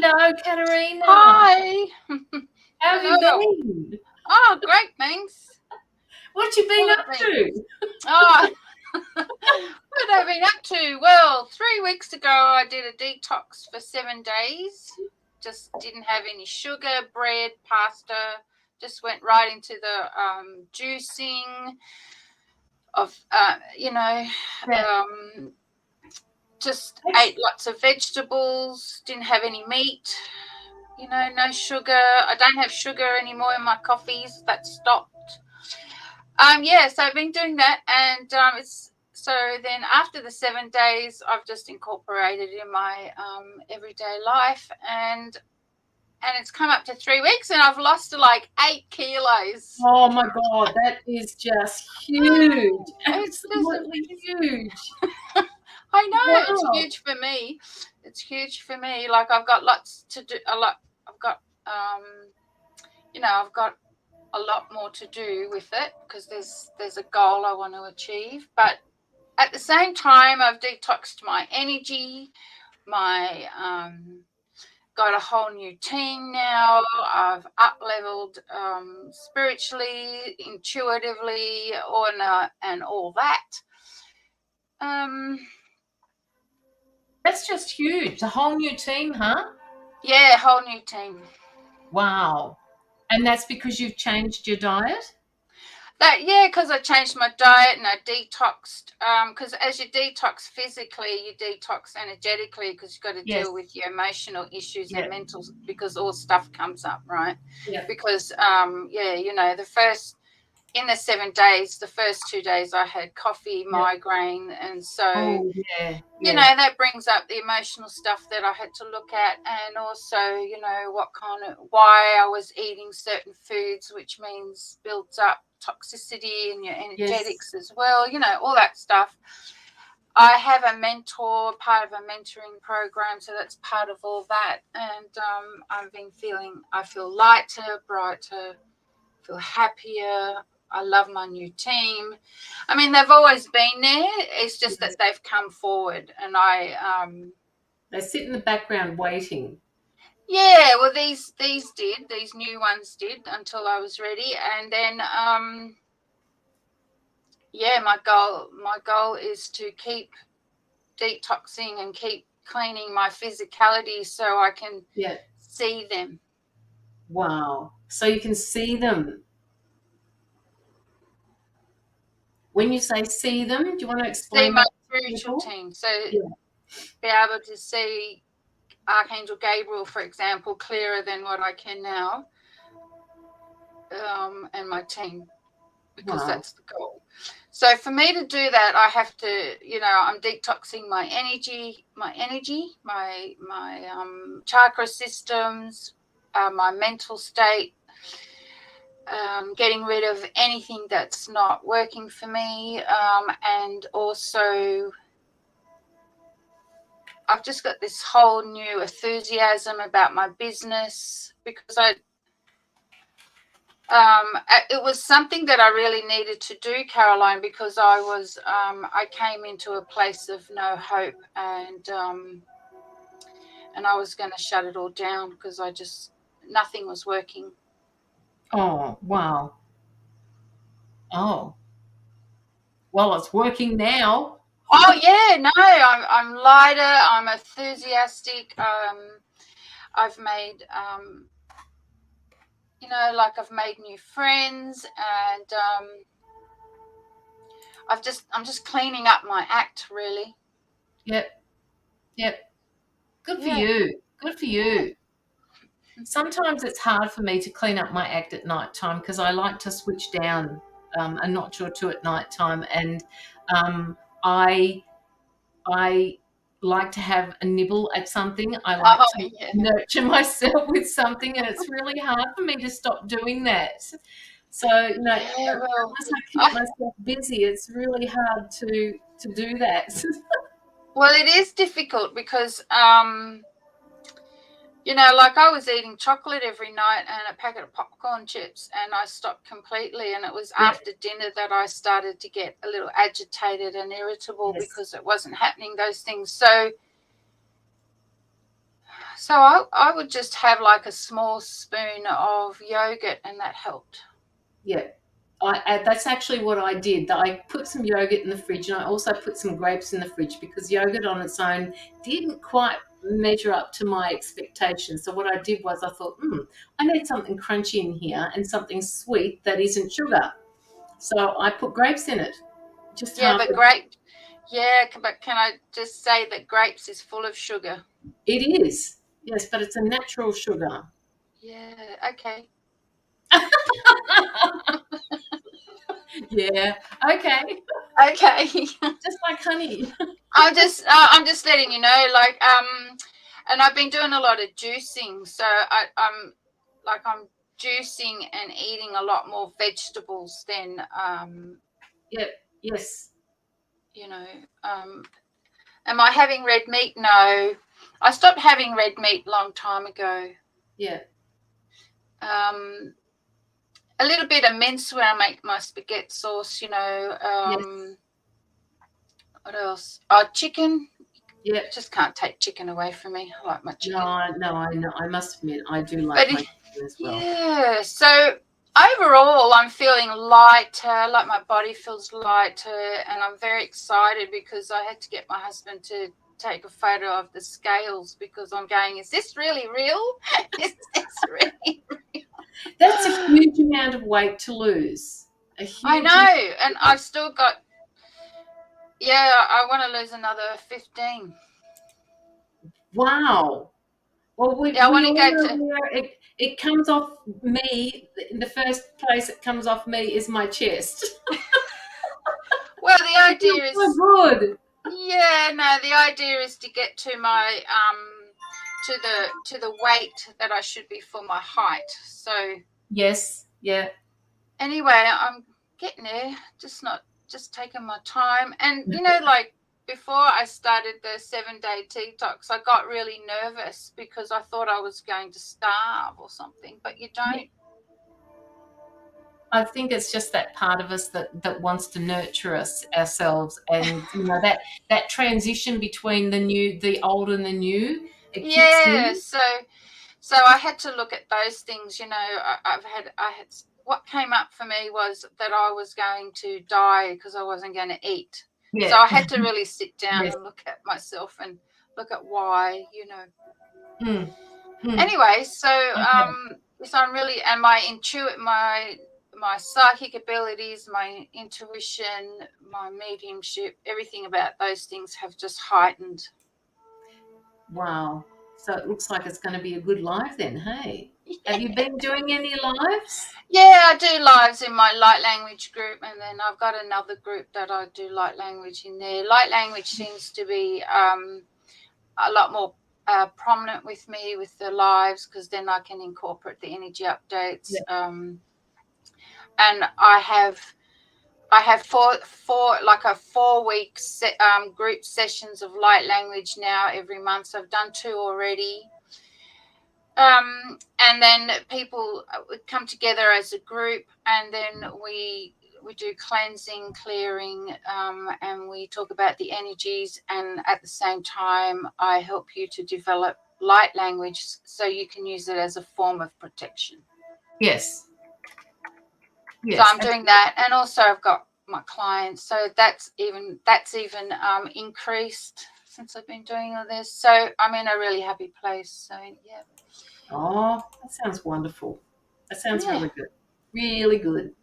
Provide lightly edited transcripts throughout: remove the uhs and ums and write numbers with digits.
Hello, Katerina. Hi. How have you been? Oh, great, thanks. What you been up to? Oh, what have I been up to? Well, 3 weeks ago, I did a detox for 7 days. Just didn't have any sugar, bread, pasta. Just went right into the juicing of, just ate lots of vegetables, didn't have any meat, no sugar. I don't have sugar anymore in my coffees. That stopped. So I've been doing that, and then after the 7 days, I've just incorporated in my everyday life, and it's come up to 3 weeks, and I've lost like 8 kilos. Oh my God, that is just huge. Absolutely huge. I know. Wow. It's huge for me. It's huge for me. Like, I've got lots to do. I've got a lot more to do with it, because there's a goal I want to achieve. But at the same time, I've detoxed my energy. Got a whole new team now. I've up-leveled spiritually, intuitively, and all that. That's just huge. A whole new team, huh? Yeah, whole new team. Wow. And that's because you've changed your diet? Because I changed my diet and I detoxed. Because as you detox physically, you detox energetically, because you've got to deal with your emotional issues and mental, because all stuff comes up, right? Yeah. Because in the 7 days, the first 2 days I had coffee, migraine, and so that brings up the emotional stuff that I had to look at, and also why I was eating certain foods, which means builds up toxicity in your energetics as well, all that stuff. I have a mentor, part of a mentoring program, so that's part of all that. And I feel lighter, brighter, feel happier. I love my new team. I mean, they've always been there. It's just that they've come forward, and they sit in the background waiting. Yeah, well, these new ones did, until I was ready. And then my goal is to keep detoxing and keep cleaning my physicality, so I can see them. Wow. So you can see them. When you say see them, do you want to explain? See my spiritual team. So be able to see Archangel Gabriel, for example, clearer than what I can now, and my team, because that's the goal. So for me to do that, I have to, I'm detoxing my energy, my chakra systems, my mental state, getting rid of anything that's not working for me, and also I've just got this whole new enthusiasm about my business, because it was something that I really needed to do, Caroline, because I came into a place of no hope, and I was going to shut it all down, because nothing was working. Oh, wow. Oh, well, it's working now. Oh yeah, no, I'm lighter. I'm enthusiastic. I've made I've made new friends, and I'm just cleaning up my act, really. Yep. Good for you. Good for you. Sometimes it's hard for me to clean up my act at night time, because I like to switch down a notch or two at night time, and I like to have a nibble at something. I like to nurture myself with something, and it's really hard for me to stop doing that. So, unless I keep myself busy, it's really hard to do that. Well, it is difficult, because I was eating chocolate every night and a packet of popcorn chips, and I stopped completely. And it was after dinner that I started to get a little agitated and irritable, because it wasn't happening, those things. So So I would just have like a small spoon of yogurt, and that helped. Yeah. That's actually what I did. I put some yogurt in the fridge, and I also put some grapes in the fridge because yogurt on its own didn't quite measure up to my expectations. So what I did was I thought, I need something crunchy in here and something sweet that isn't sugar. So I put grapes in it. Just Yeah, half. but but can I just say that grapes is full of sugar? It is. Yes, but it's a natural sugar. Yeah, okay. Yeah. Okay. Okay. Just like honey. I'm just letting you know, like, and I've been doing a lot of juicing, so I'm juicing and eating a lot more vegetables than Yeah. Yes. you know, am I having red meat? No. I stopped having red meat a long time ago. Yeah. A little bit of mince when I make my spaghetti sauce, Yes. What else? Oh, chicken. Yeah. I just can't take chicken away from me. I like my chicken. No, I know. I must admit, I do like my chicken as well. Yeah. So overall, I'm feeling lighter, like my body feels lighter, and I'm very excited because I had to get my husband to take a photo of the scales because I'm going, is this really real? Is this really real? That's a huge amount of weight to lose. I know, and I've still got, I want to lose another 15. Wow. Well, we I want all to go know to. where it comes off me. In the first place it comes off me is my chest. Well, the idea is so good. Yeah, no, the idea is to get to my to the weight that I should be for my height. So yes, yeah. Anyway, I'm getting there, just taking my time. And like before I started the 7-day detox, I got really nervous because I thought I was going to starve or something, but you don't. I think it's just that part of us that wants to nurture ourselves, and that transition between the old and the new. It kicks in. So I had to look at those things. I had what came up for me was that I was going to die because I wasn't going to eat. Yeah. So I had to really sit down yes. and look at myself and look at why. Mm. Anyway, so I'm really, and my psychic abilities, my intuition, my mediumship, everything about those things have just heightened. Wow. So it looks like it's going to be a good live then, hey? Yeah. Have you been doing any lives? Yeah, I do lives in my light language group, and then I've got another group that I do light language in there. Light language seems to be a lot more prominent with me with the lives because then I can incorporate the energy updates. Yeah. And I have four week group sessions of light language now every month. So I've done 2 already. And then people would come together as a group, and then we do cleansing, clearing, and we talk about the energies. And at the same time, I help you to develop light language so you can use it as a form of protection. Yes. So I'm doing that, and also I've got my clients. So that's even increased since I've been doing all this. So I'm in a really happy place. So yeah. Oh, that sounds wonderful. That sounds really good. Really good.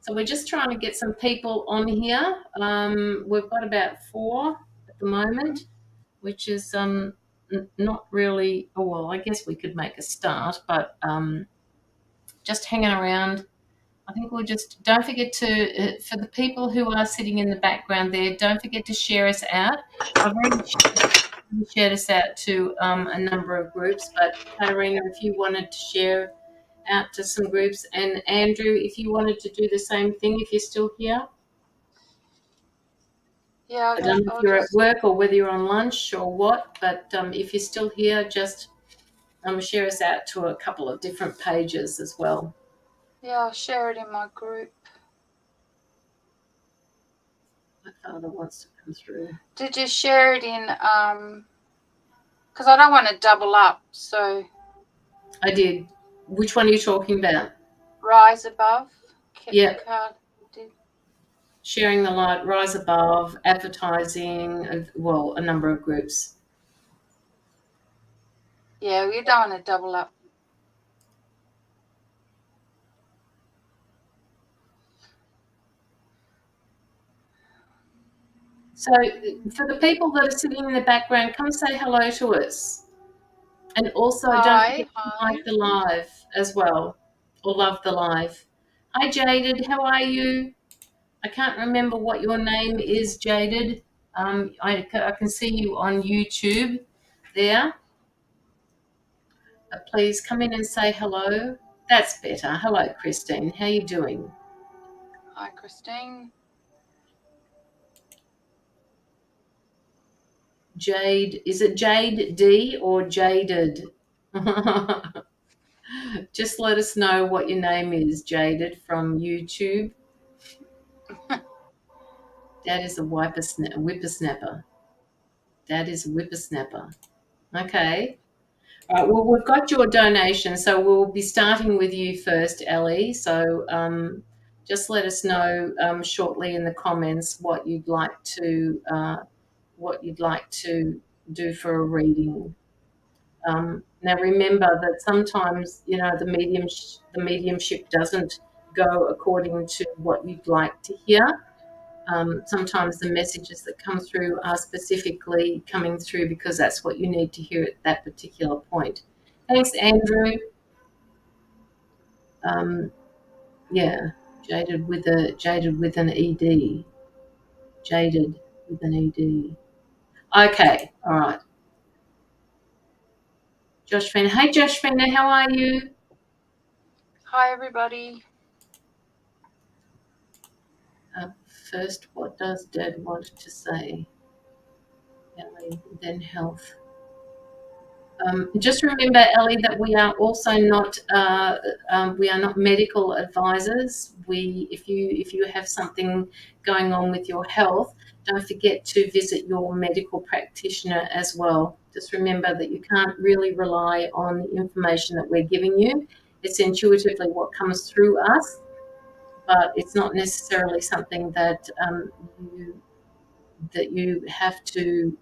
So we're just trying to get some people on here. We've got about 4 at the moment, which is not really. Oh well, I guess we could make a start, but just hanging around. I think we'll just don't forget to for the people who are sitting in the background there. Don't forget to share us out. I've already shared us out to a number of groups, but Katerina, if you wanted to share out to some groups, and Andrew, if you wanted to do the same thing, if you're still here. Yeah, I don't know if you're at work or whether you're on lunch or what, but if you're still here, just share us out to a couple of different pages as well. Yeah, I'll share it in my group. My father wants to come through. Did you share it in Because I don't want to double up. So I did. Which one are you talking about? rise above. Yeah. Did. Sharing the light, rise above, advertising, well, a number of groups. Yeah, we don't want to double up. So for the people that are sitting in the background, come say hello to us. And also don't forget to like the live as well, or love the live. Hi, Jaded. How are you? I can't remember what your name is, Jaded. I can see you on YouTube there. Please come in and say hello. That's better. Hello, Christine. How you doing? Hi, Christine. Jade. Is it Jade D or Jaded? Just let us know what your name is, Jaded, from YouTube. Dad is a whippersnapper. Dad is a whippersnapper. Okay. All right. Well, we've got your donation, so we'll be starting with you first, Ellie. So just let us know shortly in the comments what you'd like to do for a reading. Now, remember that sometimes the mediumship doesn't go according to what you'd like to hear. Sometimes the messages that come through are specifically coming through because that's what you need to hear at that particular point. Thanks, Andrew. Yeah, jaded with an ed. Jaded with an ed. Okay, all right. Josephina. Hey, Josephina, how are you? Hi, everybody. First, what does Dad want to say? Ellie, then health. Just remember, Ellie, that we are also not medical advisors. If you have something going on with your health, don't forget to visit your medical practitioner as well. Just remember that you can't really rely on the information that we're giving you. It's intuitively what comes through us, but it's not necessarily something that you have to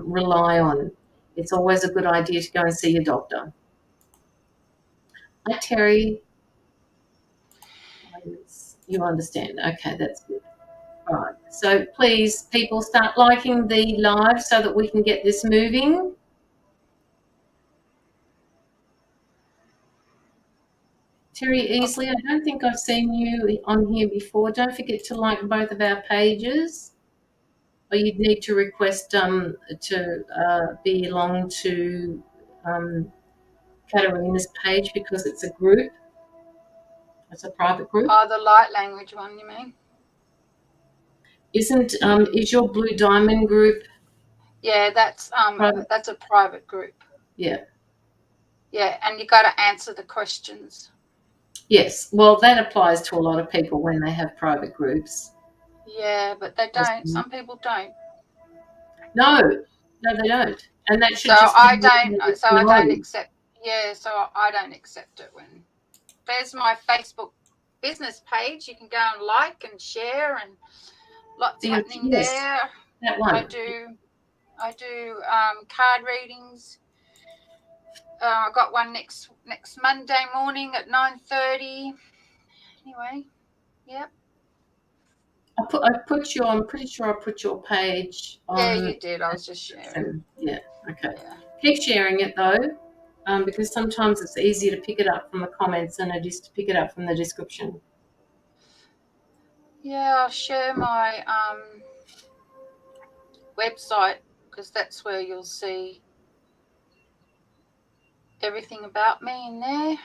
rely on. It's always a good idea to go and see your doctor. Hi, Terry. You understand. Okay, that's good. All right. So please, people, start liking the live so that we can get this moving. Terry Easley, I don't think I've seen you on here before. Don't forget to like both of our pages. Or you'd need to request to belong to Katerina's page because it's a group. It's a private group. Oh, the light language one, you mean? Is your Blue Diamond group? Yeah, that's a private group. Yeah. Yeah, and you got to answer the questions. Yes. Well, that applies to a lot of people when they have private groups. Yeah, but they don't. Some people don't. No, they don't. And that should So just I don't accept. Yeah, so I don't accept it. When there's my Facebook business page, you can go and like and share, and lots happening there. That one. I do card readings. I got one next Monday morning at 9:30. Anyway, yep. I put you. I'm pretty sure I put your page on. Yeah, you did. I was just sharing. Yeah. Okay. Yeah. Keep sharing it though, because sometimes it's easier to pick it up from the comments than it is to pick it up from the description. Yeah, I'll share my website because that's where you'll see everything about me in there.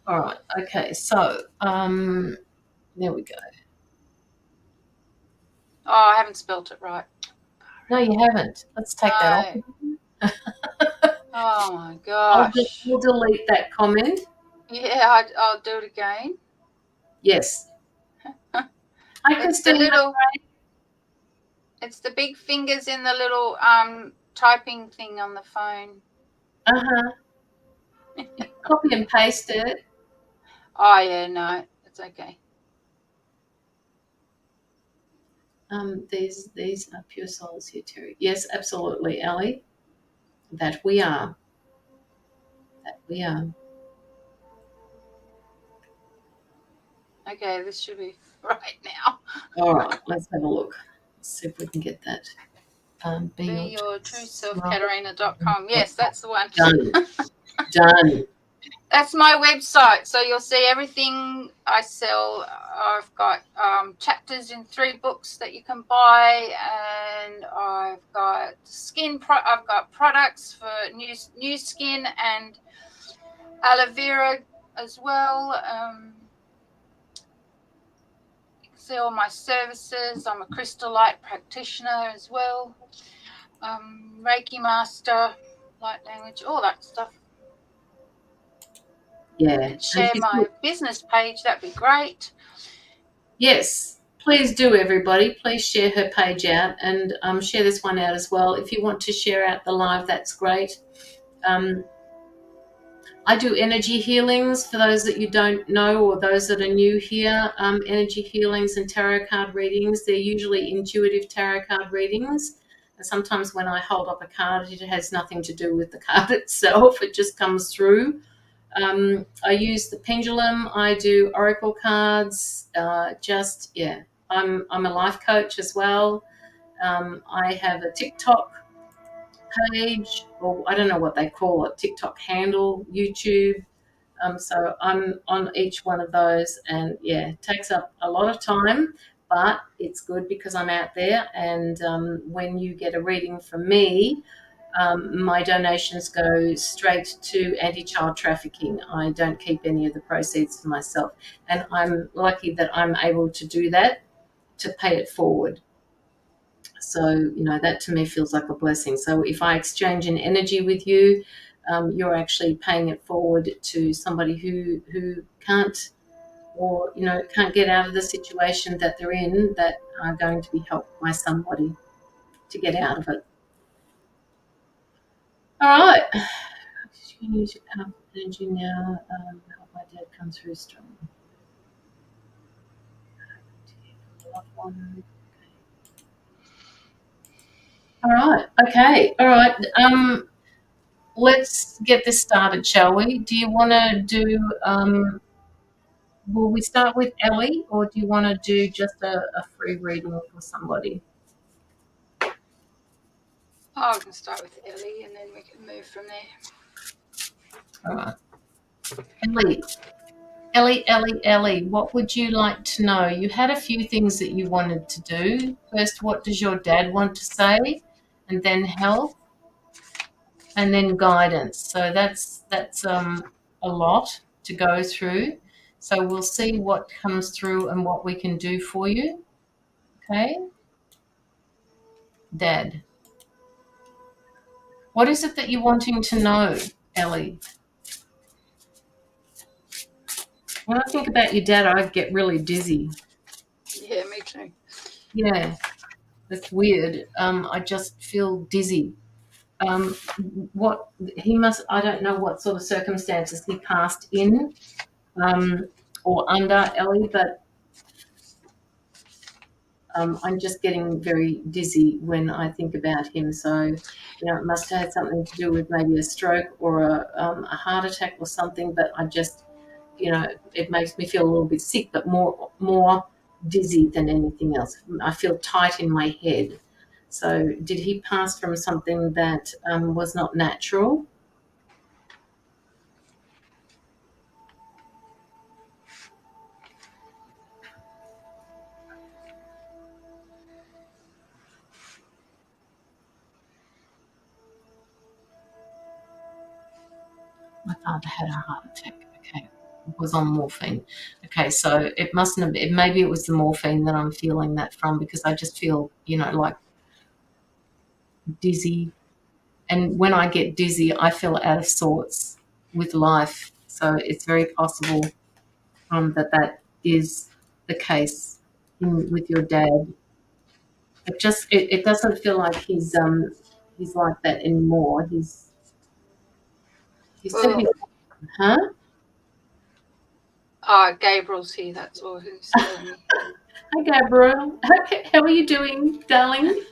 All right. Okay. So, there we go. Oh, I haven't spelt it right. No, you haven't. Let's take that off. Oh my gosh. We'll delete that comment. Yeah, I'll do it again. Yes. I can still it's the big fingers in the little typing thing on the phone. Copy and paste it. Oh yeah, no, it's okay. These are pure souls here, Terry. Yes, absolutely, Ellie. That we are. That we are. Okay, this should be right now. All right, let's have a look. Let's see if we can get that. beyourtrueselfkaterina.com. Yes, that's the one. Done. That's my website. So you'll see everything I sell. I've got chapters in 3 books that you can buy, and I've got I've got products for new skin and aloe vera as well. You can see all my services. I'm a crystal light practitioner as well. Reiki master, light language, all that stuff. Yeah. Share my business page, that'd be great. Yes, please do, everybody. Please share her page out and share this one out as well. If you want to share out the live, that's great. I do energy healings for those that you don't know or those that are new here. Energy healings and tarot card readings, they're usually intuitive tarot card readings. And sometimes when I hold up a card, it has nothing to do with the card itself. It just comes through. I use the pendulum. I do oracle cards. I'm a life coach as well. I have a TikTok page, or I don't know what they call it, TikTok handle, YouTube. So I'm on each one of those, and it takes up a lot of time, but it's good because I'm out there. And when you get a reading from me, my donations go straight to anti-child trafficking. I don't keep any of the proceeds for myself, and I'm lucky that I'm able to do that, to pay it forward. So, that to me feels like a blessing. So if I exchange an energy with you, you're actually paying it forward to somebody who can't, or, can't get out of the situation that they're in, that are going to be helped by somebody to get out of it. All right. You can use your powerful energy now. Help my dad come through strong. Loved one. All right. Okay. All right. Let's get this started, shall we? Do you want to do? Will we start with Ellie, or do you want to do just a free reading for somebody? I can start with Ellie, and then we can move from there. All right. Ellie, what would you like to know? You had a few things that you wanted to do. First, what does your dad want to say? And then health, and then guidance. So that's a lot to go through. So we'll see what comes through and what we can do for you. Okay? Dad. What is it that you're wanting to know, Ellie? When I think about your dad, I get really dizzy. Yeah, me too. Yeah, that's weird. I just feel dizzy. What he must, I don't know what sort of circumstances he passed in or under, Ellie, but I'm just getting very dizzy when I think about him. So, it must have had something to do with maybe a stroke or a heart attack or something, but I just, it makes me feel a little bit sick, but more dizzy than anything else. I feel tight in my head. So did he pass from something that was not natural? My father had a heart attack. Okay. Was on morphine. Okay, so it mustn't have been, maybe it was the morphine that I'm feeling that from, because I just feel, like dizzy. And when I get dizzy, I feel out of sorts with life. So it's very possible that is the case. with your dad. It doesn't feel like he's like that anymore. He said he, huh? Gabriel's here. That's all he's telling me. Hi, Gabriel. How are you doing, darling?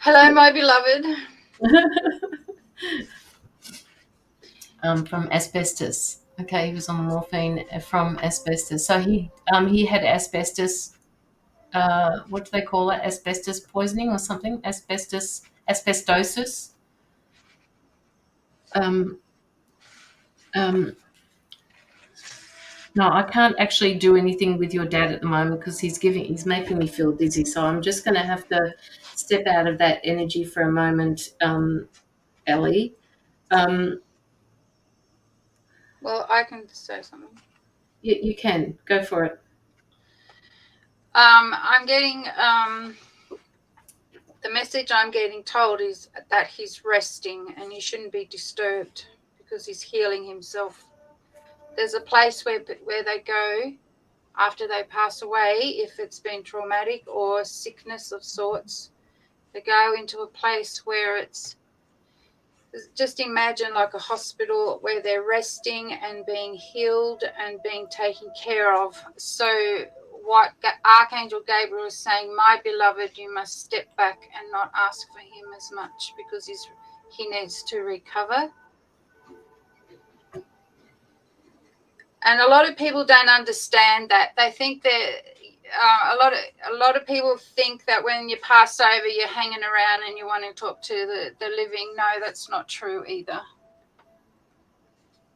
Hello, my beloved. From asbestos. Okay, he was on morphine from asbestos. So he had asbestos. What do they call it? Asbestos poisoning or something? Asbestosis. Um, no, I can't actually do anything with your dad at the moment because he's making me feel dizzy. So I'm just going to have to step out of that energy for a moment, Ellie. Well, I can say something. You can go for it. I'm getting the message I'm getting told is that he's resting and he shouldn't be disturbed because he's healing himself. There's a place where they go after they pass away, if it's been traumatic or sickness of sorts. They go into a place where it's, just imagine like a hospital where they're resting and being healed and being taken care of. So what Archangel Gabriel is saying, my beloved, you must step back and not ask for him as much because he needs to recover. And a lot of people don't understand that. They think that a lot of people think that when you pass over, you're hanging around and you want to talk to the living. No, that's not true either.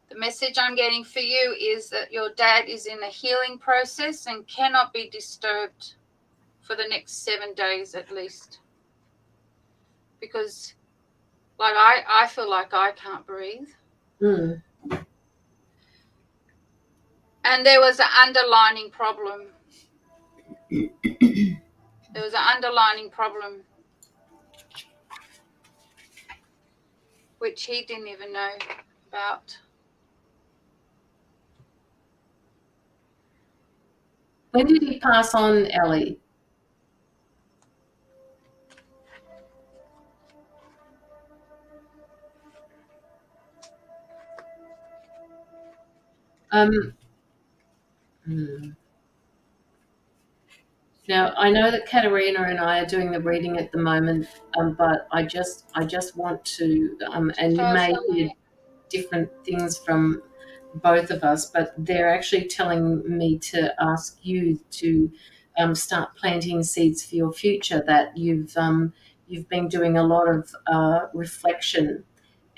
The message I'm getting for you is that your dad is in a healing process and cannot be disturbed for the next 7 days at least. Because like I feel like I can't breathe. Mm. And there was an underlining problem. There was an underlining problem which he didn't even know about. When did he pass on, Ellie? Now I know that Katerina and I are doing the reading at the moment, but I just want to, and you may hear different things from both of us, but they're actually telling me to ask you to start planting seeds for your future. That you've been doing a lot of reflection,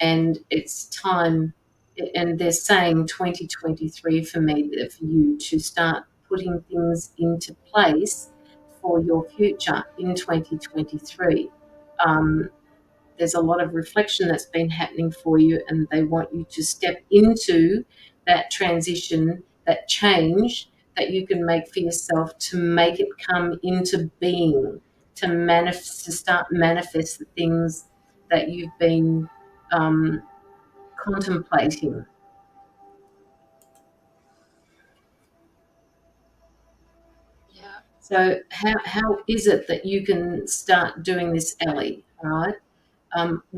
and it's time. And they're saying 2023 for me, for you to start putting things into place for your future in 2023. There's a lot of reflection that's been happening for you, and they want you to step into that transition, that change that you can make for yourself to make it come into being, to start manifest the things that you've been contemplating. Yeah. So how is it that you can start doing this, Ellie? All right.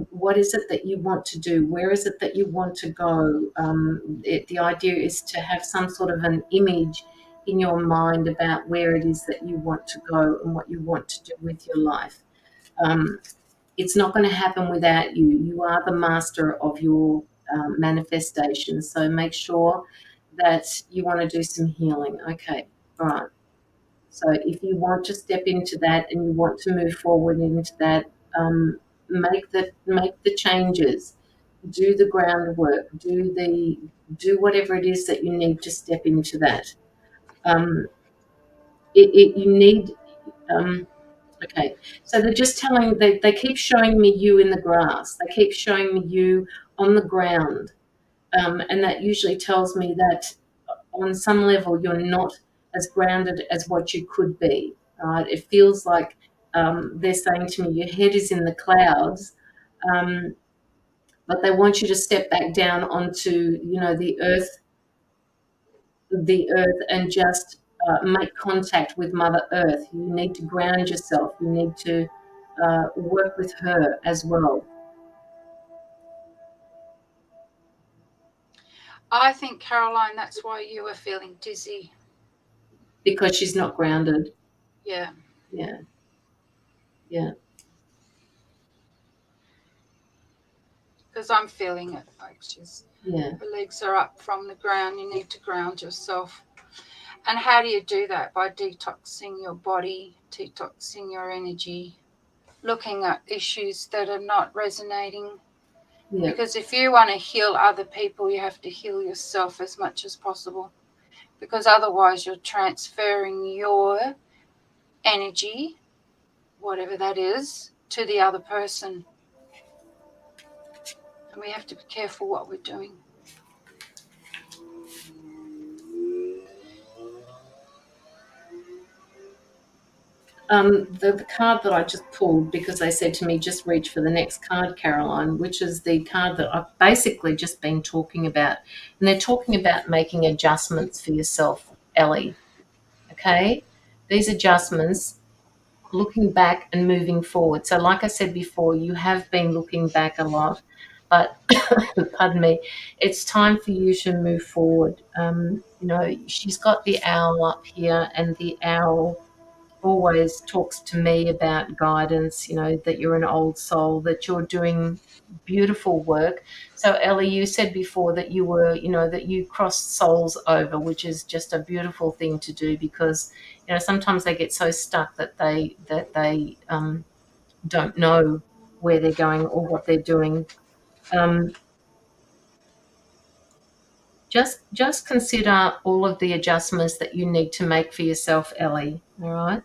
What is it that you want to do? Where is it that you want to go? The idea is to have some sort of an image in your mind about where it is that you want to go and what you want to do with your life. It's not going to happen without you. You are the master of your manifestation. So make sure that you want to do some healing. Okay, all right. So if you want to step into that and you want to move forward into that, make the changes, do the groundwork, do whatever it is that you need to step into that. You need. Okay, so they're just telling. They keep showing me you in the grass. They keep showing me you on the ground, and that usually tells me that on some level you're not as grounded as what you could be. Right? It feels like they're saying to me your head is in the clouds, but they want you to step back down onto the earth the earth and just make contact with Mother Earth. You need to ground yourself. You need to work with her as well. I think, Caroline, that's why you were feeling dizzy. Because she's not grounded. Yeah. Yeah. Yeah. Because I'm feeling it. Like Yeah. her legs are up from the ground. You need to ground yourself. And how do you do that? By detoxing your body, detoxing your energy, looking at issues that are not resonating. Yeah. Because if you want to heal other people, you have to heal yourself as much as possible. Because otherwise you're transferring your energy, whatever that is, to the other person. And we have to be careful what we're doing. The card that I just pulled, because they said to me, just reach for the next card, Caroline, which is the card that I've basically just been talking about. And they're talking about making adjustments for yourself, Ellie. Okay? These adjustments, looking back and moving forward. So like I said before, you have been looking back a lot, but pardon me, it's time for you to move forward. She's got the owl up here, and the owl always talks to me about guidance, that you're an old soul, that you're doing beautiful work. So Ellie, you said before that you were, that you crossed souls over, which is just a beautiful thing to do, because sometimes they get so stuck that they don't know where they're going or what they're doing. Just consider all of the adjustments that you need to make for yourself, Ellie. All right.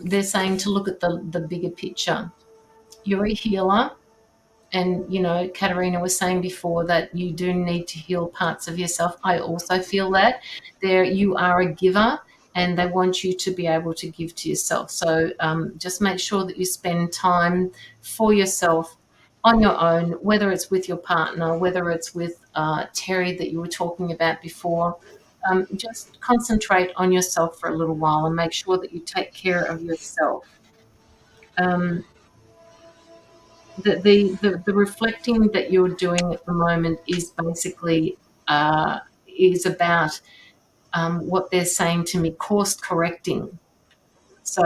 They're saying to look at the bigger picture. You're a healer, and Katerina was saying before that you do need to heal parts of yourself. I also feel that you are a giver, and they want you to be able to give to yourself. So just make sure that you spend time for yourself on your own, whether it's with your partner, whether it's with Terry that you were talking about before. Just concentrate on yourself for a little while and make sure that you take care of yourself. The reflecting that you're doing at the moment is basically is about what they're saying to me, course correcting. So,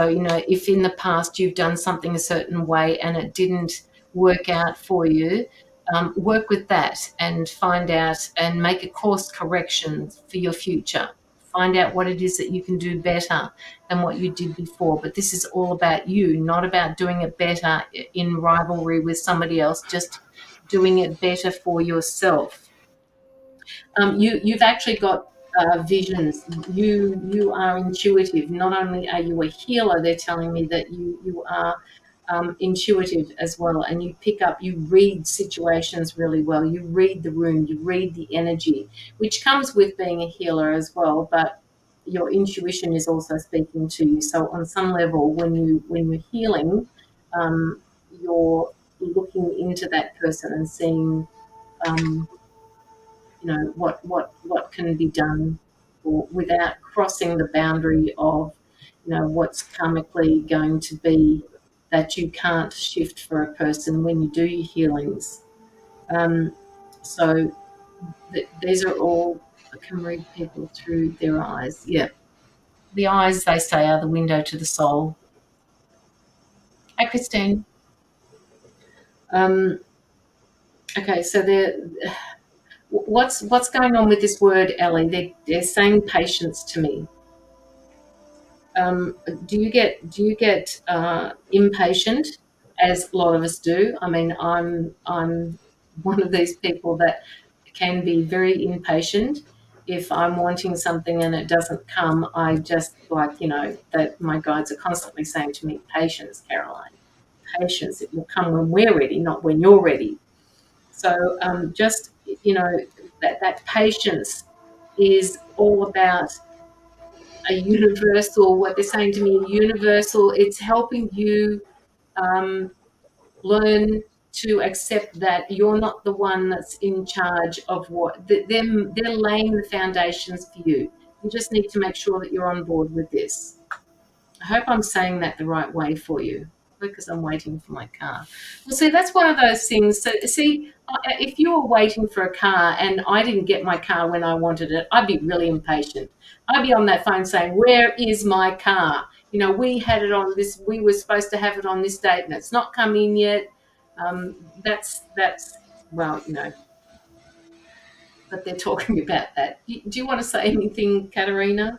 if in the past you've done something a certain way and it didn't work out for you, work with that and find out and make a course correction for your future. Find out what it is that you can do better than what you did before. But this is all about you, not about doing it better in rivalry with somebody else, just doing it better for yourself. You've actually got visions. You are intuitive. Not only are you a healer, they're telling me that you are intuitive as well, and you read situations really well. You read the room, you read the energy, which comes with being a healer as well. But your intuition is also speaking to you. So on some level, when you're healing, you're looking into that person and seeing. What can be done without crossing the boundary of what's karmically going to be that you can't shift for a person when you do your healings. So these are all, I can read people through their eyes. Yeah, the eyes, they say, are the window to the soul. Hi, Christine. Okay, so what's going on with this word, Ellie? They're saying patience to me. Do you get impatient, as a lot of us do? I mean, I'm one of these people that can be very impatient. If I'm wanting something and it doesn't come, I just that my guides are constantly saying to me, "Patience, Caroline, patience. It will come when we're ready, not when you're ready." So just that patience is all about a universal, what they're saying to me, a universal, it's helping you learn to accept that you're not the one that's in charge of what they're laying the foundations for you. You just need to make sure that you're on board with this. I hope I'm saying that the right way for you, because I'm waiting for my car. Well, see, that's one of those things. So, see, if you were waiting for a car and I didn't get my car when I wanted it, I'd be really impatient. I'd be on that phone saying, "Where is my car? You know, we had it on this. We were supposed to have it on this date, and it's not come in yet." That's well, you know, but they're talking about that. Do you want to say anything, Katerina?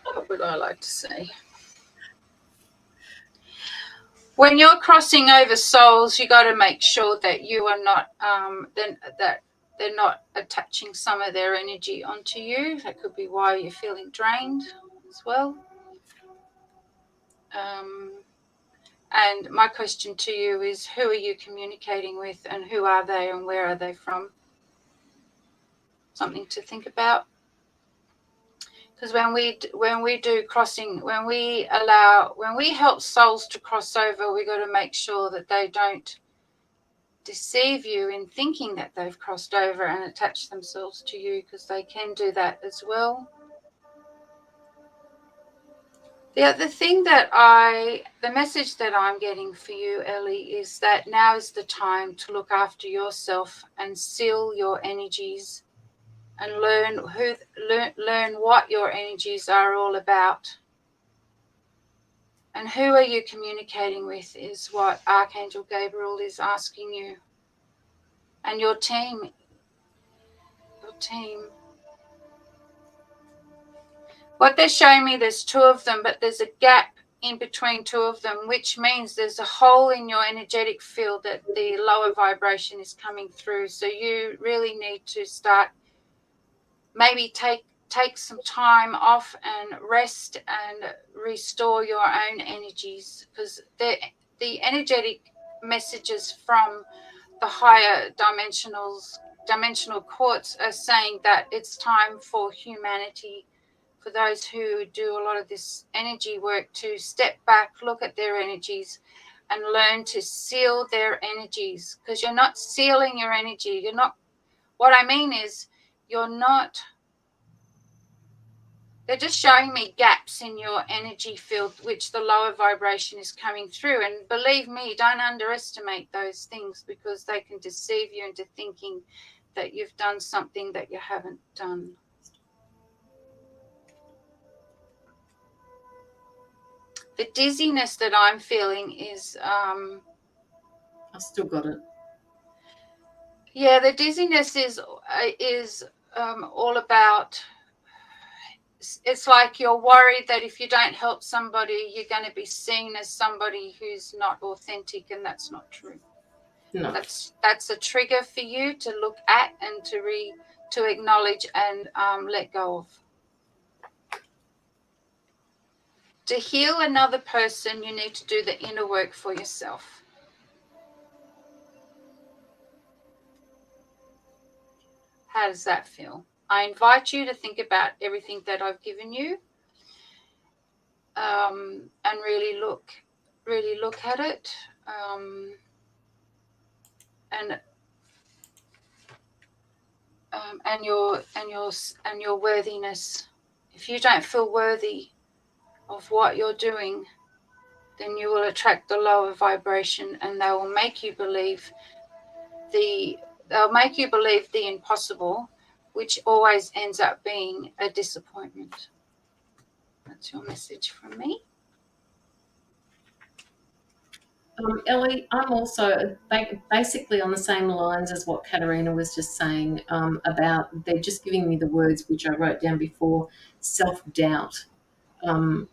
What would I like to say? When you're crossing over souls, you got to make sure that you are not that they're not attaching some of their energy onto you. That could be why you're feeling drained as well. And my question to you is, who are you communicating with, and who are they, and where are they from? Something to think about. Because when we do crossing, when we help souls to cross over, we got to make sure that they don't deceive you in thinking that they've crossed over and attach themselves to you, because they can do that as well. The message that I'm getting for you, Ellie, is that now is the time to look after yourself and seal your energies and learn what your energies are all about. And who are you communicating with is what Archangel Gabriel is asking you. And your team. What they're showing me, there's two of them, but there's a gap in between two of them, which means there's a hole in your energetic field that the lower vibration is coming through. So you really need to start, maybe take some time off and rest and restore your own energies, because the energetic messages from the higher dimensional courts are saying that it's time for humanity, for those who do a lot of this energy work, to step back, look at their energies and learn to seal their energies, because you're not sealing your energy. You're not, what I mean is you're not, they're just showing me gaps in your energy field, which the lower vibration is coming through. And believe me, don't underestimate those things, because they can deceive you into thinking that you've done something that you haven't done. The dizziness that I'm feeling is... I've still got it. Yeah, the dizziness is all about... It's like you're worried that if you don't help somebody, you're going to be seen as somebody who's not authentic, and that's not true. No. That's a trigger for you to look at and to acknowledge and let go of. To heal another person, you need to do the inner work for yourself. How does that feel? I invite you to think about everything that I've given you, and really look at it, and your worthiness. If you don't feel worthy of what you're doing, then you will attract the lower vibration, and they will make you believe the impossible, which always ends up being a disappointment. That's your message from me. Ellie, I'm also basically on the same lines as what Katerina was just saying, about they're just giving me the words which I wrote down before, self-doubt. I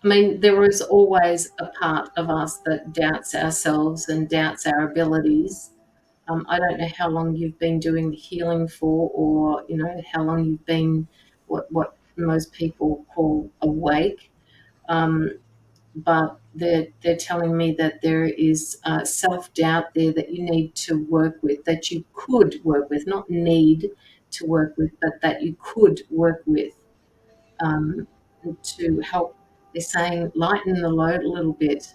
mean, there is always a part of us that doubts ourselves and doubts our abilities. I don't know how long you've been doing the healing for, or, you know, how long you've been what most people call awake. but they're telling me that there is self-doubt there that you need to work with, that you could work with, not need to work with, but that you could work with, um, to help. They're saying lighten the load a little bit,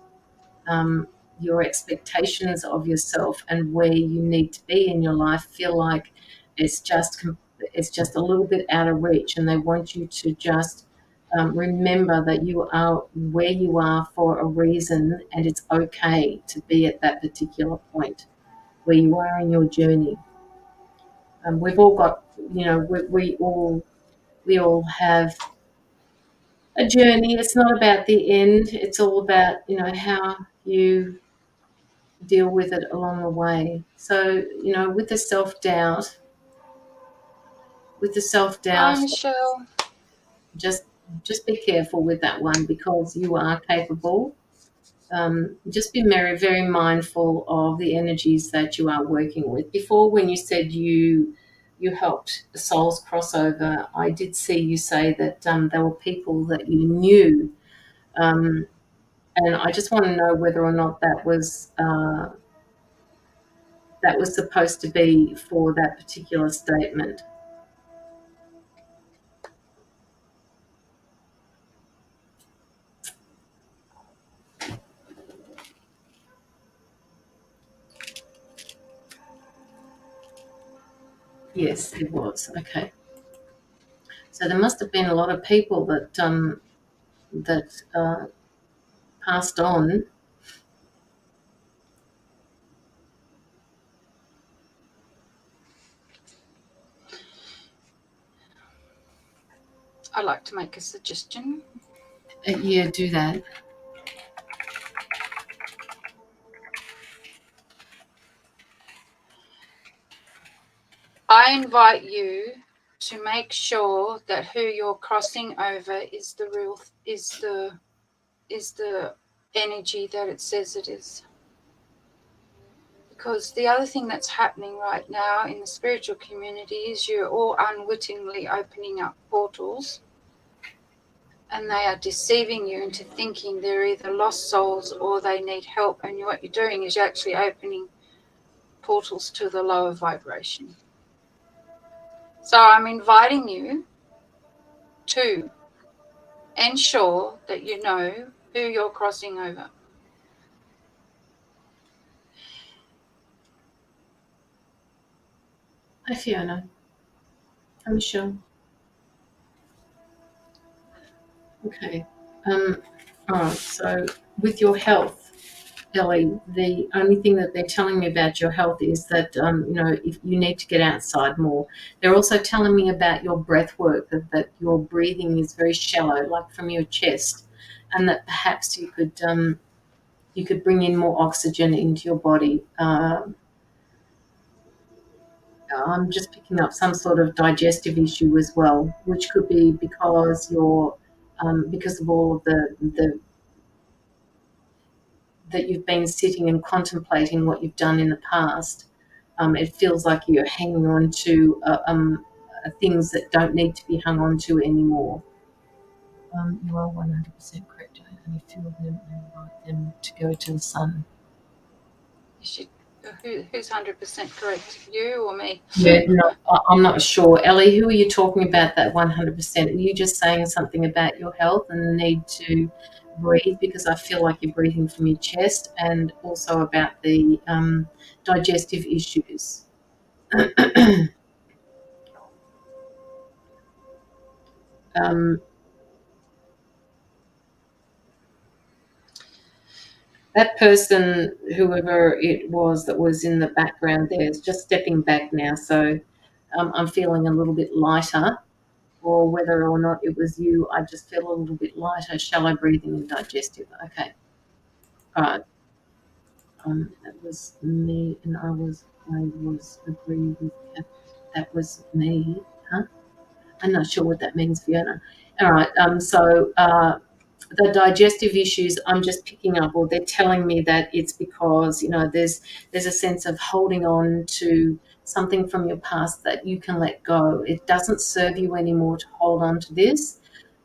your expectations of yourself and where you need to be in your life feel like it's just it's just a little bit out of reach, and they want you to just remember that you are where you are for a reason, and it's okay to be at that particular point where you are in your journey. We've all got, we all have a journey. It's not about the end. It's all about, how you deal with it along the way. So, with the self-doubt, Hi, Michelle. just just be careful with that one, because you are capable. Just be very mindful of the energies that you are working with. Before, when you said you helped souls cross over, I did see you say that there were people that you knew, um, and I just want to know whether or not that was supposed to be for that particular statement. Yes, it was. Okay. So there must have been a lot of people that passed on. I'd like to make a suggestion. Yeah, do that. I invite you to make sure that who you're crossing over is the energy that it says it is. Because the other thing that's happening right now in the spiritual community is you're all unwittingly opening up portals, and they are deceiving you into thinking they're either lost souls or they need help, and what you're doing is you're actually opening portals to the lower vibration. So I'm inviting you to ensure that you know who you're crossing over. Hi, Fiona. Hi, Michelle. Okay. All right. So with your health, Ellie, the only thing that they're telling me about your health is that, if you need to get outside more. They're also telling me about your breath work, that your breathing is very shallow, like from your chest, and that perhaps you could bring in more oxygen into your body. I'm just picking up some sort of digestive issue as well, which could be because of all of the that you've been sitting and contemplating what you've done in the past. It feels like you're hanging on to things that don't need to be hung on to anymore. You are 100% correct. I only feel them and invite them to go to the sun. Who's 100% correct, you or me? Yeah, no, I'm not sure. Ellie, who are you talking about that 100%? Are you just saying something about your health and the need to breathe? Because I feel like you're breathing from your chest, and also about the digestive issues. um, that person, whoever it was that was in the background there, is just stepping back now. So I'm feeling a little bit lighter, or whether or not it was you, I just feel a little bit lighter, shallow breathing and digestive. Okay. All right. That was me, and I was agreeing with Kath. That was me. Huh? I'm not sure what that means, Fiona. All right. So the digestive issues, I'm just picking up, or they're telling me that it's because there's a sense of holding on to something from your past that you can let go. It doesn't serve you anymore to hold on to this,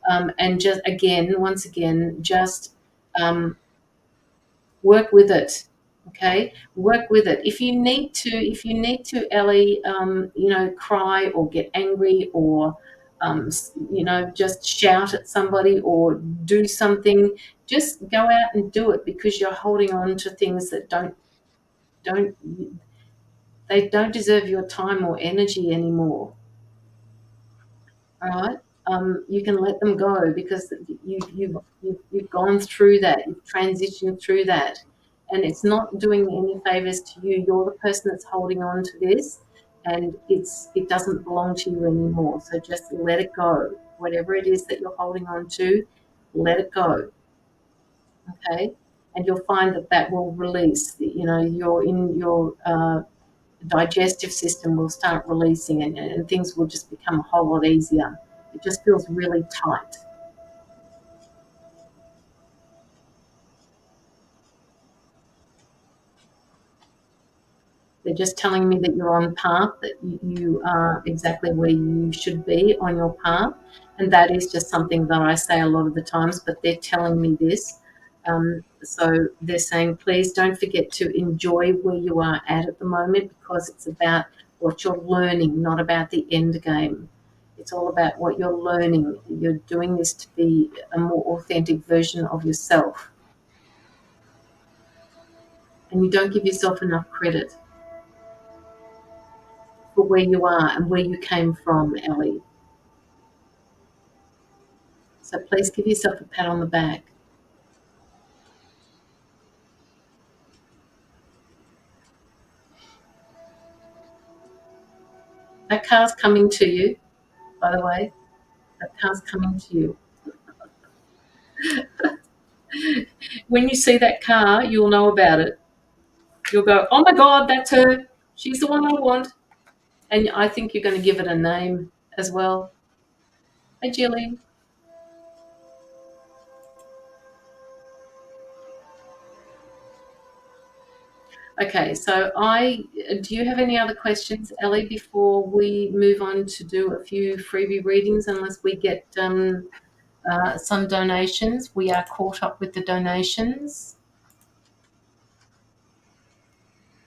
and once again, just work with it. Okay, work with it. If you need to, Ellie, cry or get angry or just shout at somebody or do something, just go out and do it, because you're holding on to things that don't they don't deserve your time or energy anymore. All right. You can let them go, because you've gone through that, you've transitioned through that, and it's not doing any favors to you. You're the person that's holding on to this, and it doesn't belong to you anymore. So just let it go. Whatever it is that you're holding on to, let it go. Okay, and you'll find that will release. Your digestive system will start releasing, and things will just become a whole lot easier. It just feels really tight. They're just telling me that you're on path, that you are exactly where you should be on your path. And that is just something that I say a lot of the times, but they're telling me this. So they're saying, please don't forget to enjoy where you are at the moment, because it's about what you're learning, not about the end game. It's all about what you're learning. You're doing this to be a more authentic version of yourself. And you don't give yourself enough credit for where you are and where you came from, Ellie. So please give yourself a pat on the back. That car's coming to you, by the way. That car's coming to you. When you see that car, you'll know about it. You'll go, oh my God, that's her. She's the one I want. And I think you're going to give it a name as well. Hey, Jilly. Okay, so do you have any other questions, Ellie, before we move on to do a few freebie readings, unless we get some donations? We are caught up with the donations.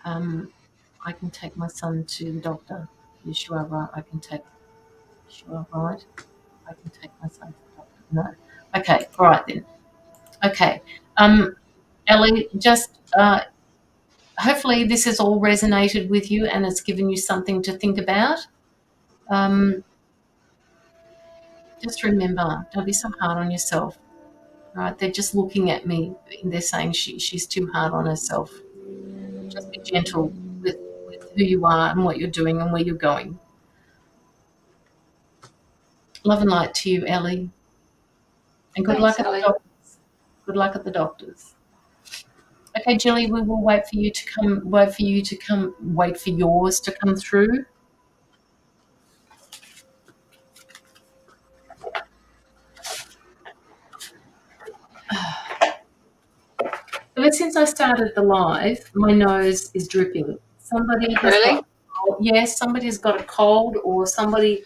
I can take my son to the doctor. Yes, you are right. I can take. Yes, you are right. I can take my son to the doctor. No. Okay. All right then. Okay. Ellie, just hopefully this has all resonated with you and it's given you something to think about. Just remember, don't be so hard on yourself. Right? They're just looking at me and they're saying she's too hard on herself. Just be gentle with who you are and what you're doing and where you're going. Love and light to you, Ellie. And good luck at the doctors. Good luck at the doctors. Okay, Jilly, we will wait for yours to come through. Ever since I started the live, my nose is dripping. Somebody has got somebody's got a cold, or somebody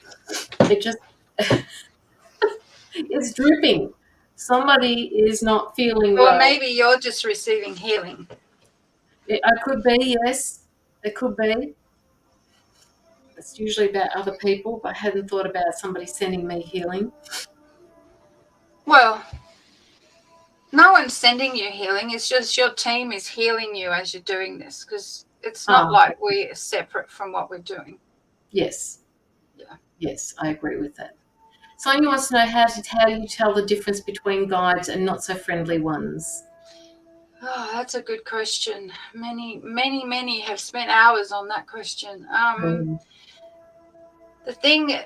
it's dripping. Somebody is not feeling well. Well, maybe you're just receiving healing. I could be, yes. It could be. It's usually about other people, but I hadn't thought about somebody sending me healing. Well, no one's sending you healing. It's just your team is healing you as you're doing this, because it's not like we're separate from what we're doing. Yes. Yeah. Yes, I agree with that. Sonia wants to know how you tell the difference between guides and not so friendly ones. Oh, that's a good question. Many have spent hours on that question. The thing,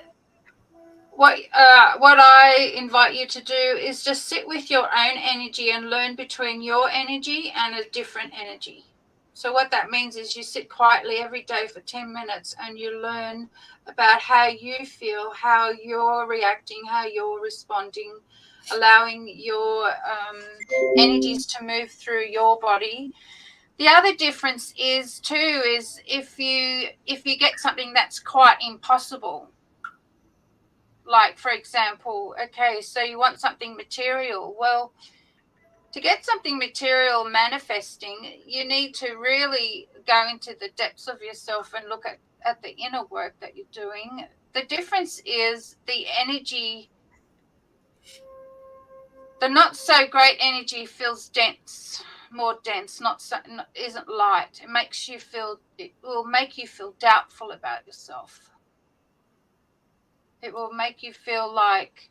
what I invite you to do is just sit with your own energy and learn between your energy and a different energy. So what that means is you sit quietly every day for 10 minutes and you learn about how you feel, how you're reacting, how you're responding, allowing your energies to move through your body. The other difference is if you get something that's quite impossible, like, for example, okay, so you want something material. Well, to get something material manifesting, you need to really go into the depths of yourself and look at the inner work that you're doing. The difference is the energy, the not so great energy feels dense, more dense, isn't light. It will make you feel doubtful about yourself. It will make you feel like,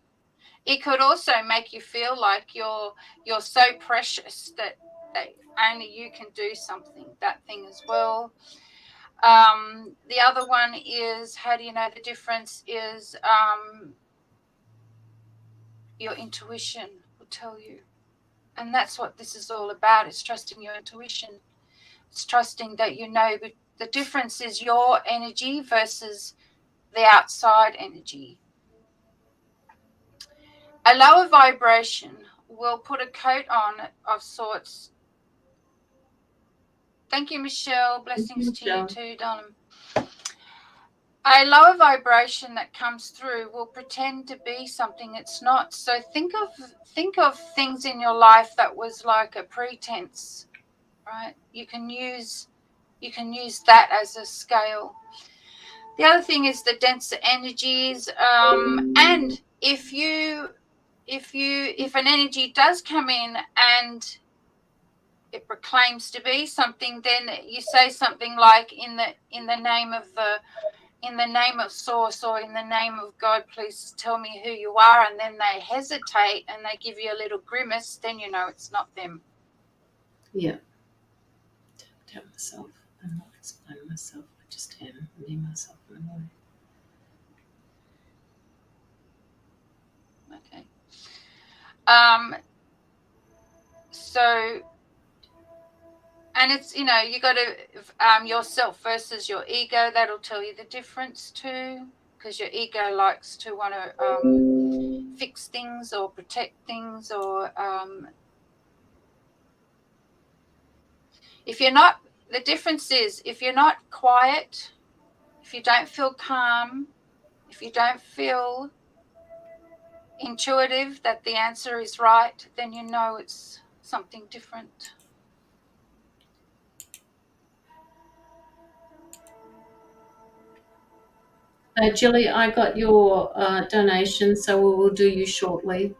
it could also make you feel like you're so precious that only you can do something, that thing as well. The other one is, how do you know the difference, is your intuition will tell you. And that's what this is all about. It's trusting your intuition. It's trusting that you know, but the difference is your energy versus the outside energy. A lower vibration will put a coat on of sorts. Thank you, Michelle. Blessings to you too, darling. A lower vibration that comes through will pretend to be something it's not. So think of things in your life that was like a pretense, right? You can use that as a scale. The other thing is the denser energies, and if an energy does come in and it proclaims to be something, then you say something like, in the name of source, or in the name of God, please tell me who you are. And then they hesitate and they give you a little grimace, then you know it's not them. Yeah. Tell myself. I'm not explaining myself. I just am. Me, myself, and I. Okay. So, and it's, you got to, yourself versus your ego, that'll tell you the difference too, because your ego likes to want to fix things or protect things, or the difference is, if you're not quiet, if you don't feel calm, if you don't feel intuitive that the answer is right, then you know it's something different. Jilly, I got your donation, so we will do you shortly.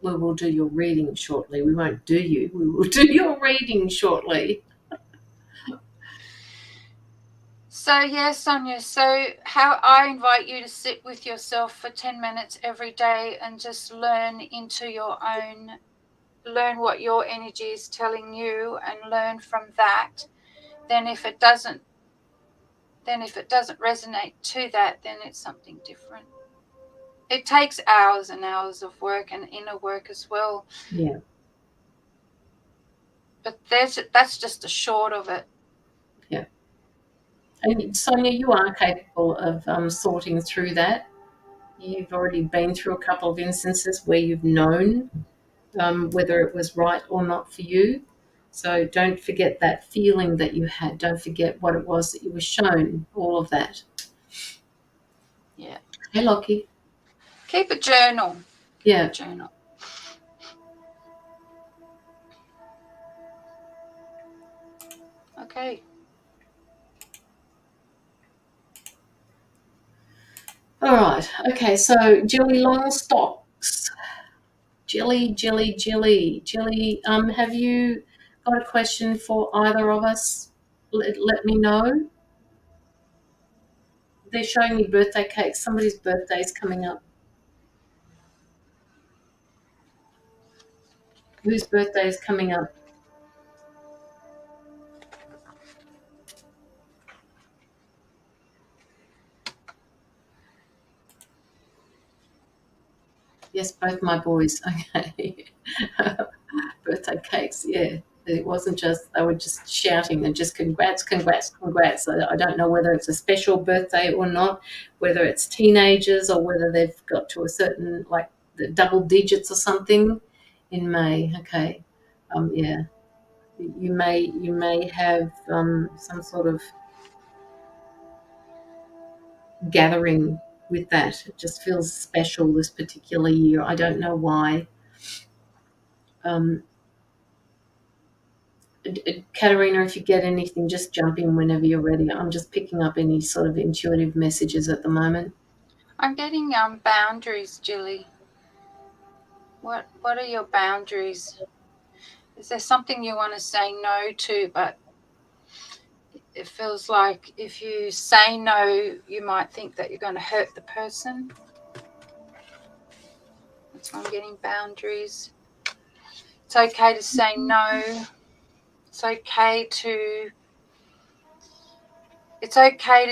We will do your reading shortly. We won't do you. We will do your reading shortly. So, yes, Sonia, so how I invite you to sit with yourself for 10 minutes every day and just learn what your energy is telling you, and learn from that. Then if it doesn't resonate to that, then it's something different. It takes hours and hours of work, and inner work as well. Yeah. But that's just a short of it. Yeah. And Sonia, you are capable of sorting through that. You've already been through a couple of instances where you've known whether it was right or not for you. So don't forget that feeling that you had. Don't forget what it was that you were shown, all of that. Yeah. Hey, Lockie. Keep a journal. Yeah. Journal. Okay. All right. Okay. So Jilly Longstocks. Jilly. Have you got a question for either of us? Let me know. They're showing me birthday cakes. Somebody's birthday is coming up. Whose birthday is coming up? Yes, both my boys. Okay. Birthday cakes, yeah. It wasn't just, they were just shouting and just congrats. I don't know whether it's a special birthday or not, whether it's teenagers or whether they've got to a certain, like, the double digits or something in May. Okay. Yeah. You may have some sort of gathering with that. It just feels special this particular year. I don't know why. Katerina, if you get anything, just jump in whenever you're ready. I'm just picking up any sort of intuitive messages at the moment. I'm getting boundaries, Julie. What are your boundaries? Is there something you want to say no to, but it feels like if you say no, you might think that you're going to hurt the person? That's why I'm getting boundaries. It's okay to say no. It's okay to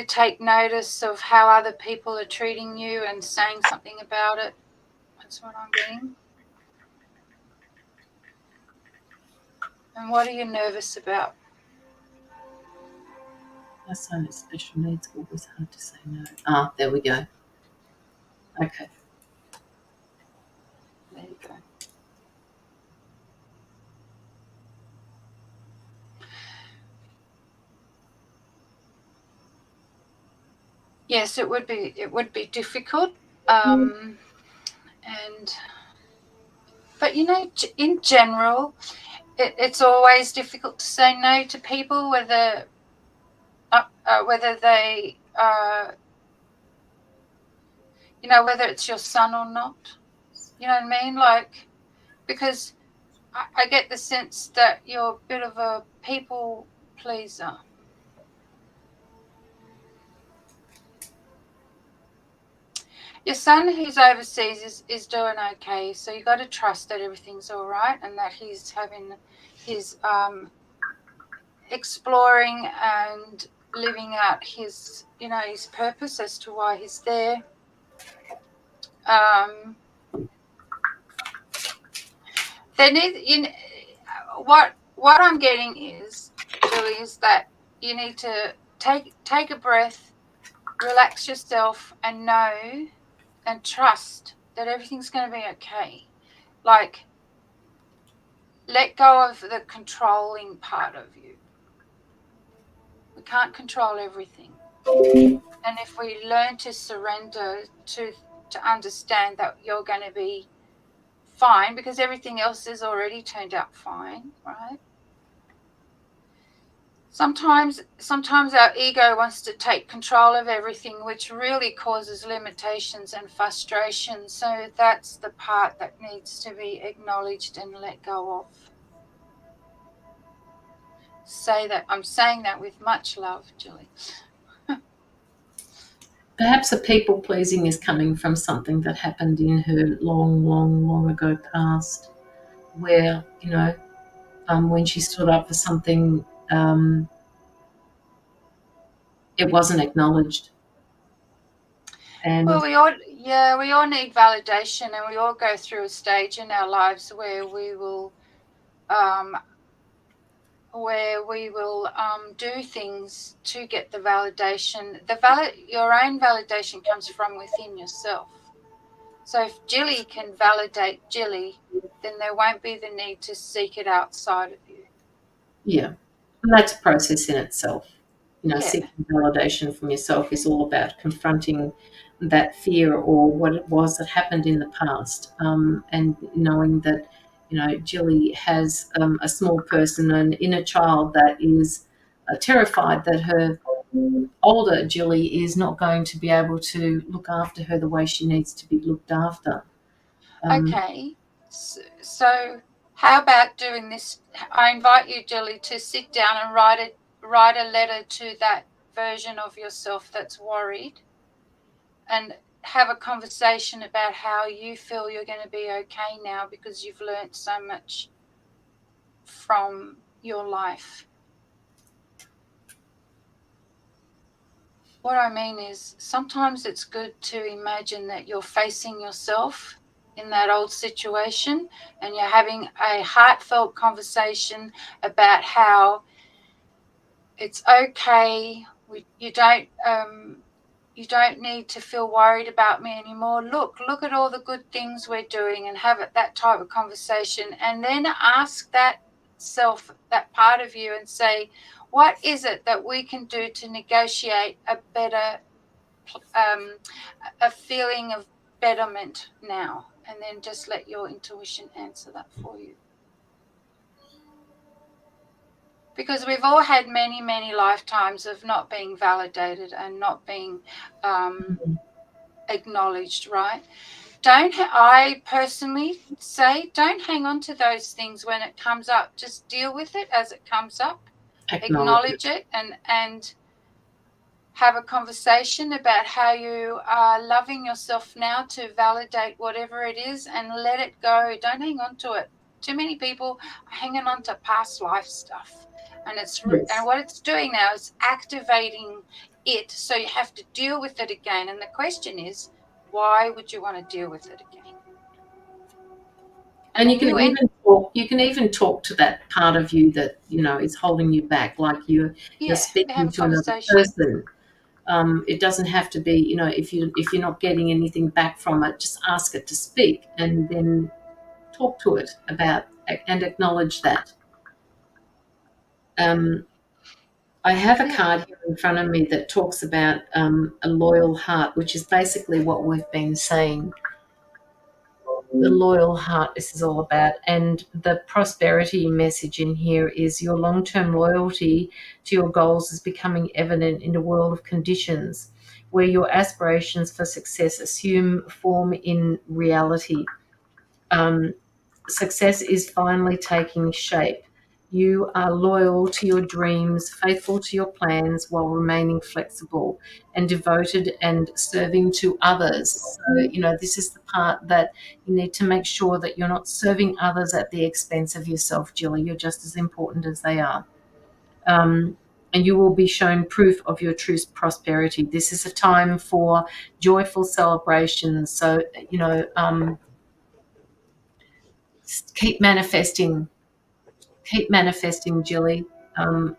take notice of how other people are treating you and saying something about it. That's what I'm getting. And what are you nervous about? My son has special needs, always hard to say no. Ah, there we go. Okay. There you go. Yes, it would be difficult. But in general, it's always difficult to say no to people, whether they whether it's your son or not. You know what I mean? Like, because I get the sense that you're a bit of a people pleaser. Your son who's overseas is doing okay, so you got to trust that everything's all right and that he's having his exploring and living out his his purpose as to why he's there. They need what I'm getting is, Julie, is that you need to take a breath, relax yourself, and know and trust that everything's going to be okay. Like, let go of the controlling part of you. We can't control everything. And if we learn to surrender to understand that you're going to be fine, because everything else has already turned out fine, right? Sometimes our ego wants to take control of everything, which really causes limitations and frustration. So that's the part that needs to be acknowledged and let go of. Say that. I'm saying that with much love, Julie. Perhaps the people pleasing is coming from something that happened in her long ago past, where, when she stood up for something, it wasn't acknowledged. And well, we all need validation, and we all go through a stage in our lives where we will do things to get the validation. Your own validation comes from within yourself. So if Jilly can validate Jilly, then there won't be the need to seek it outside of you. yeah, and that's a process in itself. Yeah. Seeking validation from yourself is all about confronting that fear or what it was that happened in the past, and knowing that, Jilly has a small person, an inner child that is terrified that her older Jilly is not going to be able to look after her the way she needs to be looked after. Okay, so how about doing this? I invite you, Jilly, to sit down and write a letter to that version of yourself that's worried, and have a conversation about how you feel you're going to be okay now because you've learned so much from your life. What I mean is, sometimes it's good to imagine that you're facing yourself in that old situation and you're having a heartfelt conversation about how it's okay. You don't need to feel worried about me anymore. Look at all the good things we're doing, and have that type of conversation, and then ask that self, that part of you, and say, what is it that we can do to negotiate a better a feeling of betterment now? And then just let your intuition answer that for you. Because we've all had many, many lifetimes of not being validated and not being acknowledged, right? I personally say, don't hang on to those things when it comes up. Just deal with it as it comes up. Acknowledge it and have a conversation about how you are loving yourself now to validate whatever it is and let it go. Don't hang on to it. Too many people are hanging on to past life stuff. And and what it's doing now is activating it. So you have to deal with it again. And the question is, why would you want to deal with it again? And you can even talk to that part of you that, is holding you back, like you're speaking to another person. It doesn't have to be, if you're not getting anything back from it, just ask it to speak and then talk to it about and acknowledge that. I have a card here in front of me that talks about a loyal heart, which is basically what we've been saying. The loyal heart, this is all about. And the prosperity message in here is your long-term loyalty to your goals is becoming evident in a world of conditions where your aspirations for success assume form in reality. Success is finally taking shape. You are loyal to your dreams, faithful to your plans while remaining flexible and devoted and serving to others. So, this is the part that you need to make sure that you're not serving others at the expense of yourself, Jilly. You're just as important as they are. And you will be shown proof of your true prosperity. This is a time for joyful celebrations. So, keep manifesting, Jilly.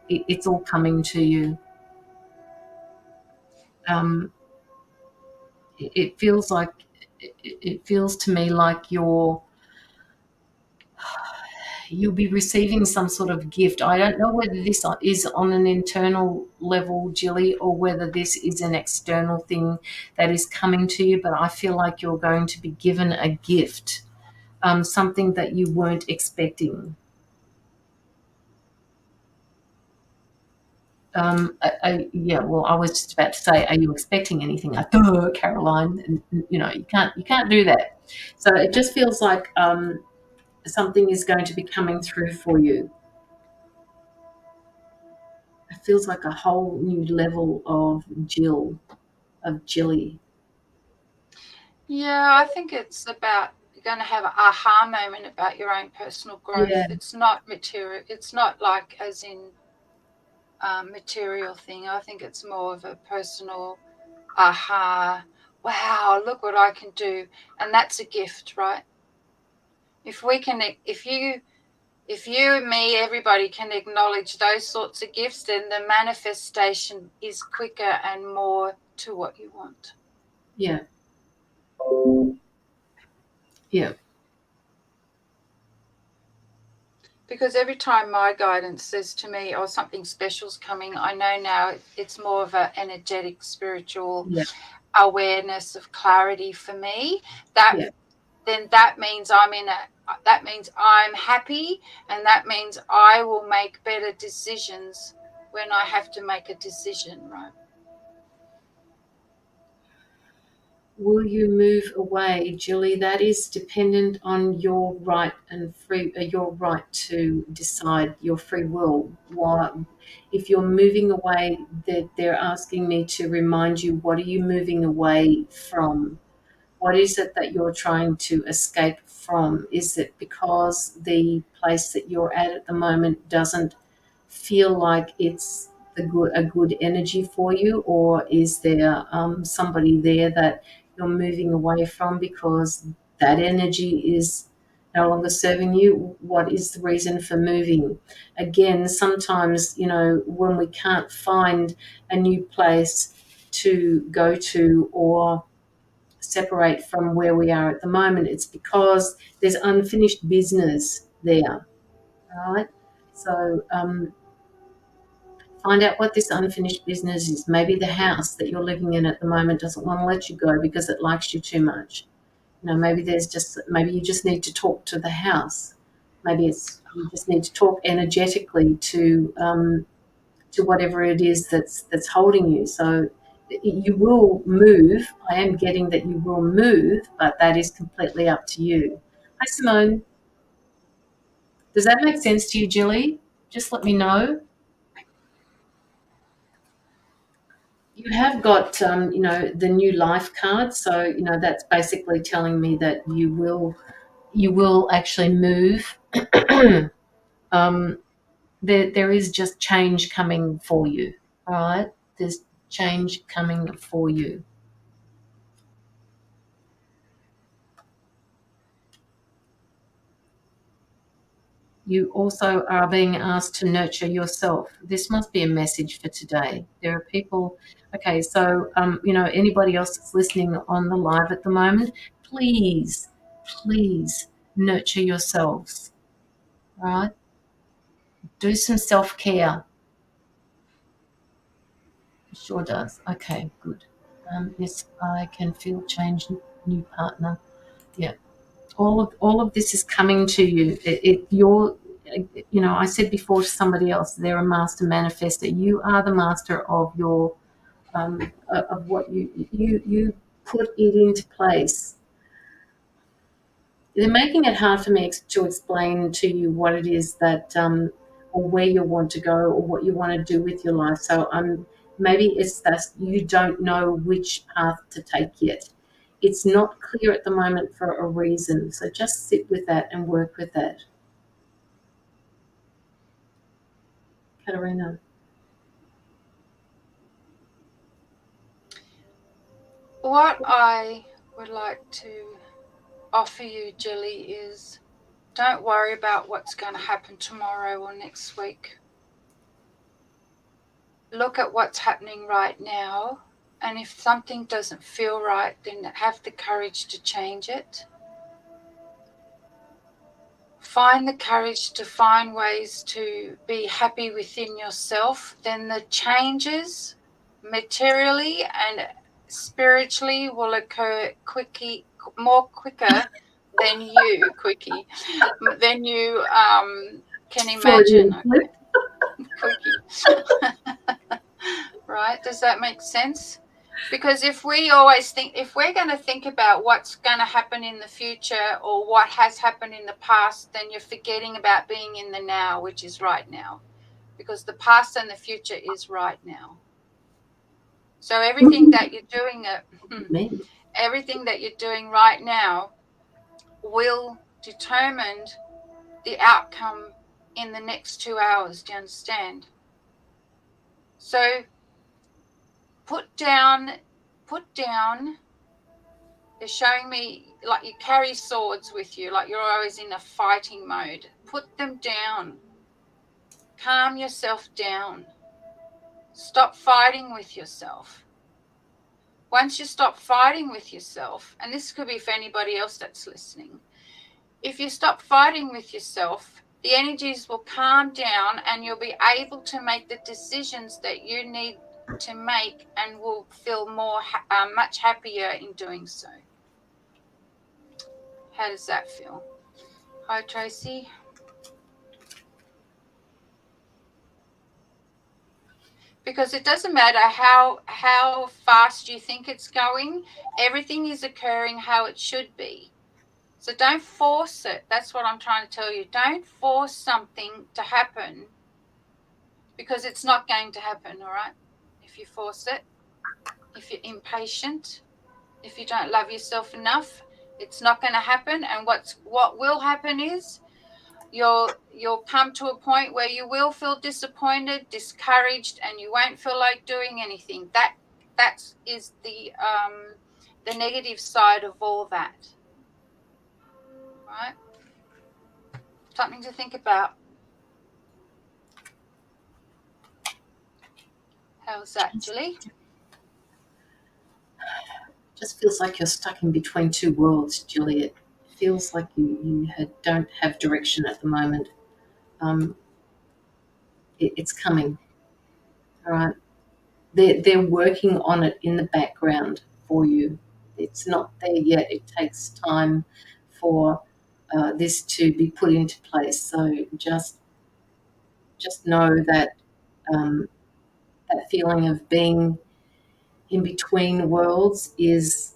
It's all coming to you. It feels to me like you'll be receiving some sort of gift. I don't know whether this is on an internal level, Jilly, or whether this is an external thing that is coming to you, but I feel like you're going to be given a gift, something that you weren't expecting. I was just about to say, are you expecting anything? Like, duh, Caroline, and, you can't do that. So it just feels like something is going to be coming through for you. It feels like a whole new level of Jilly. Yeah, I think it's about you're going to have an aha moment about your own personal growth. Yeah. It's not material. It's not like as in material thing. I think it's more of a personal aha. Wow, look what I can do. And that's a gift, right? If you and me, everybody can acknowledge those sorts of gifts, then the manifestation is quicker and more to what you want. Yeah. Yeah. Because every time my guidance says to me, oh, something special's coming, I know now it's more of an energetic, spiritual awareness of clarity for me. Then that means that means I'm happy, and that means I will make better decisions when I have to make a decision, right? Will you move away, Jilly? That is dependent on your right and your right to decide, your free will. If you're moving away, they're asking me to remind you, what are you moving away from? What is it that you're trying to escape from? Is it because the place that you're at the moment doesn't feel like it's a good energy for you, or is there somebody there that you're moving away from because that energy is no longer serving you? What is the reason for moving? Again, sometimes, when we can't find a new place to go to or separate from where we are at the moment, it's because there's unfinished business there, right? So find out what this unfinished business is. Maybe the house that you're living in at the moment doesn't want to let you go because it likes you too much. Maybe you just need to talk to the house maybe it's you just need to talk energetically to whatever it is that's holding you. So you will move. I am getting that you will move, but that is completely up to you. Hi, Simone. Does that make sense to you, Jilly? Just let me know. You have got, the new life card. So, that's basically telling me that you will actually move. um, there is just change coming for you. All right, there's change coming for you. You also are being asked to nurture yourself. This must be a message for today. There are people, okay, so, anybody else that's listening on the live at the moment, please, please nurture yourselves, all right? Do some self-care. It sure does. Okay, good. Yes, I can feel change, new partner. Yeah. All of this is coming to you. I said before to somebody else, they're a master manifester. You are the master of your of what you put it into place. They're making it hard for me to explain to you what it is that or where you want to go or what you want to do with your life. So maybe it's that you don't know which path to take yet. It's not clear at the moment for a reason. So just sit with that and work with that. Katerina. What I would like to offer you, Jilly, is don't worry about what's going to happen tomorrow or next week. Look at what's happening right now, and if something doesn't feel right, then have the courage to change it. Find the courage to find ways to be happy within yourself. Then the changes materially and spiritually will occur quicker than you can imagine. Quickie. Right? Does that make sense? Because if we're going to think about what's going to happen in the future or what has happened in the past, then you're forgetting about being in the now, which is right now. Because the past and the future is right now. So everything that you're doing, everything that you're doing right now will determine the outcome in the next 2 hours. Do you understand? So put down, they're showing me like you carry swords with you, like you're always in a fighting mode. Put them down. Calm yourself down. Stop fighting with yourself. Once you stop fighting with yourself, and this could be for anybody else that's listening, if you stop fighting with yourself, the energies will calm down and you'll be able to make the decisions that you need to make and will feel much happier in doing so. How does that feel? Hi, Tracy. Because it doesn't matter how fast you think it's going, everything is occurring how it should be. So don't force it. That's what I'm trying to tell you. Don't force something to happen because it's not going to happen, all right? If you force it, if you're impatient, if you don't love yourself enough, it's not going to happen. And what will happen is you'll come to a point where you will feel disappointed, discouraged, and you won't feel like doing anything. That is the negative side of all that. Right? Something to think about. How's that, Julie? Just feels like you're stuck in between two worlds, Julie. It feels like you don't have direction at the moment. It's coming. All right. They're working on it in the background for you. It's not there yet. It takes time for this to be put into place. So just know that that feeling of being in between worlds it's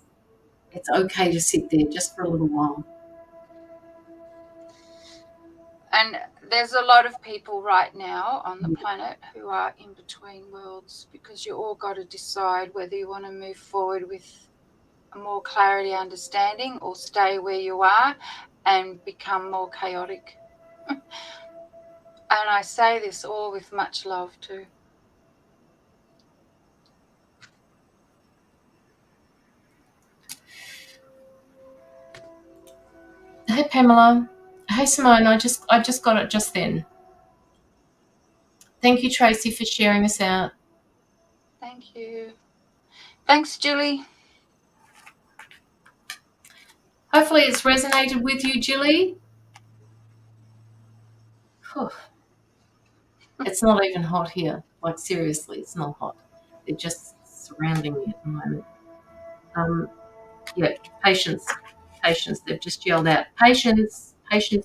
okay to sit there just for a little while. And there's a lot of people right now on the planet who are in between worlds, because you all got to decide whether you want to move forward with a more clarity, understanding, or stay where you are and become more chaotic. And I say this all with much love too. Hey Pamela. Hey Simone, I just got it just then. Thank you, Tracy, for sharing this out. Thank you. Thanks, Julie. Hopefully it's resonated with you, Julie. Whew. It's not even hot here. Like, seriously, it's not hot. They're just surrounding me at the moment. Yeah, patience. They've just yelled out, patience,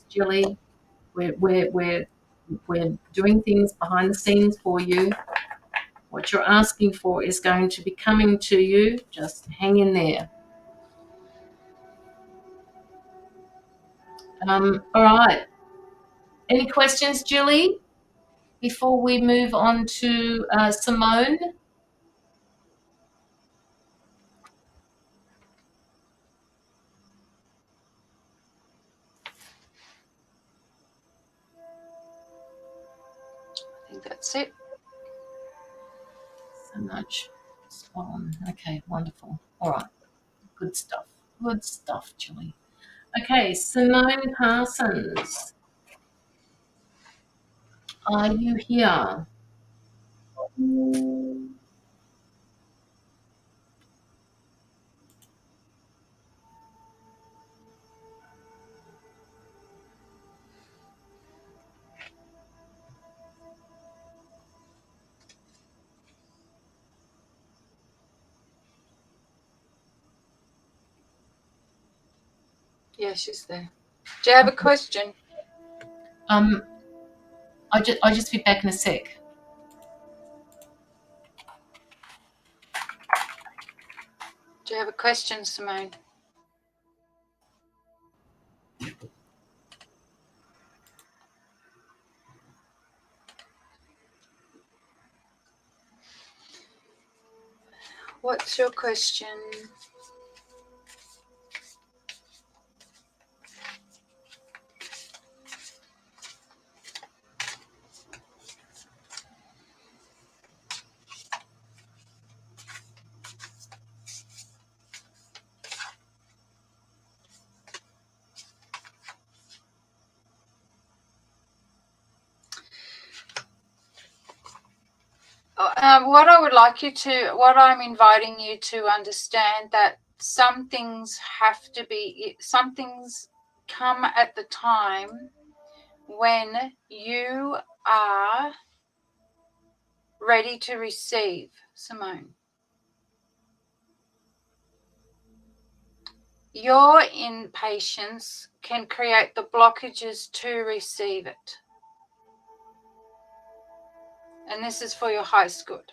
Julie. We're doing things behind the scenes for you. What you're asking for is going to be coming to you. Just hang in there. All right. Any questions, Julie, before we move on to Simone? I think that's it. So much. Spot on. Okay, wonderful. All right. Good stuff. Good stuff, Julie. Okay, Simone Parsons. Are you here? Yeah, she's there. Do you have a question? I'll just be back in a sec. Do you have a question, Simone? What's your question? What I'm inviting you to understand, that some things come at the time when you are ready to receive, Simone. Your impatience can create the blockages to receive it. And this is for your highest good.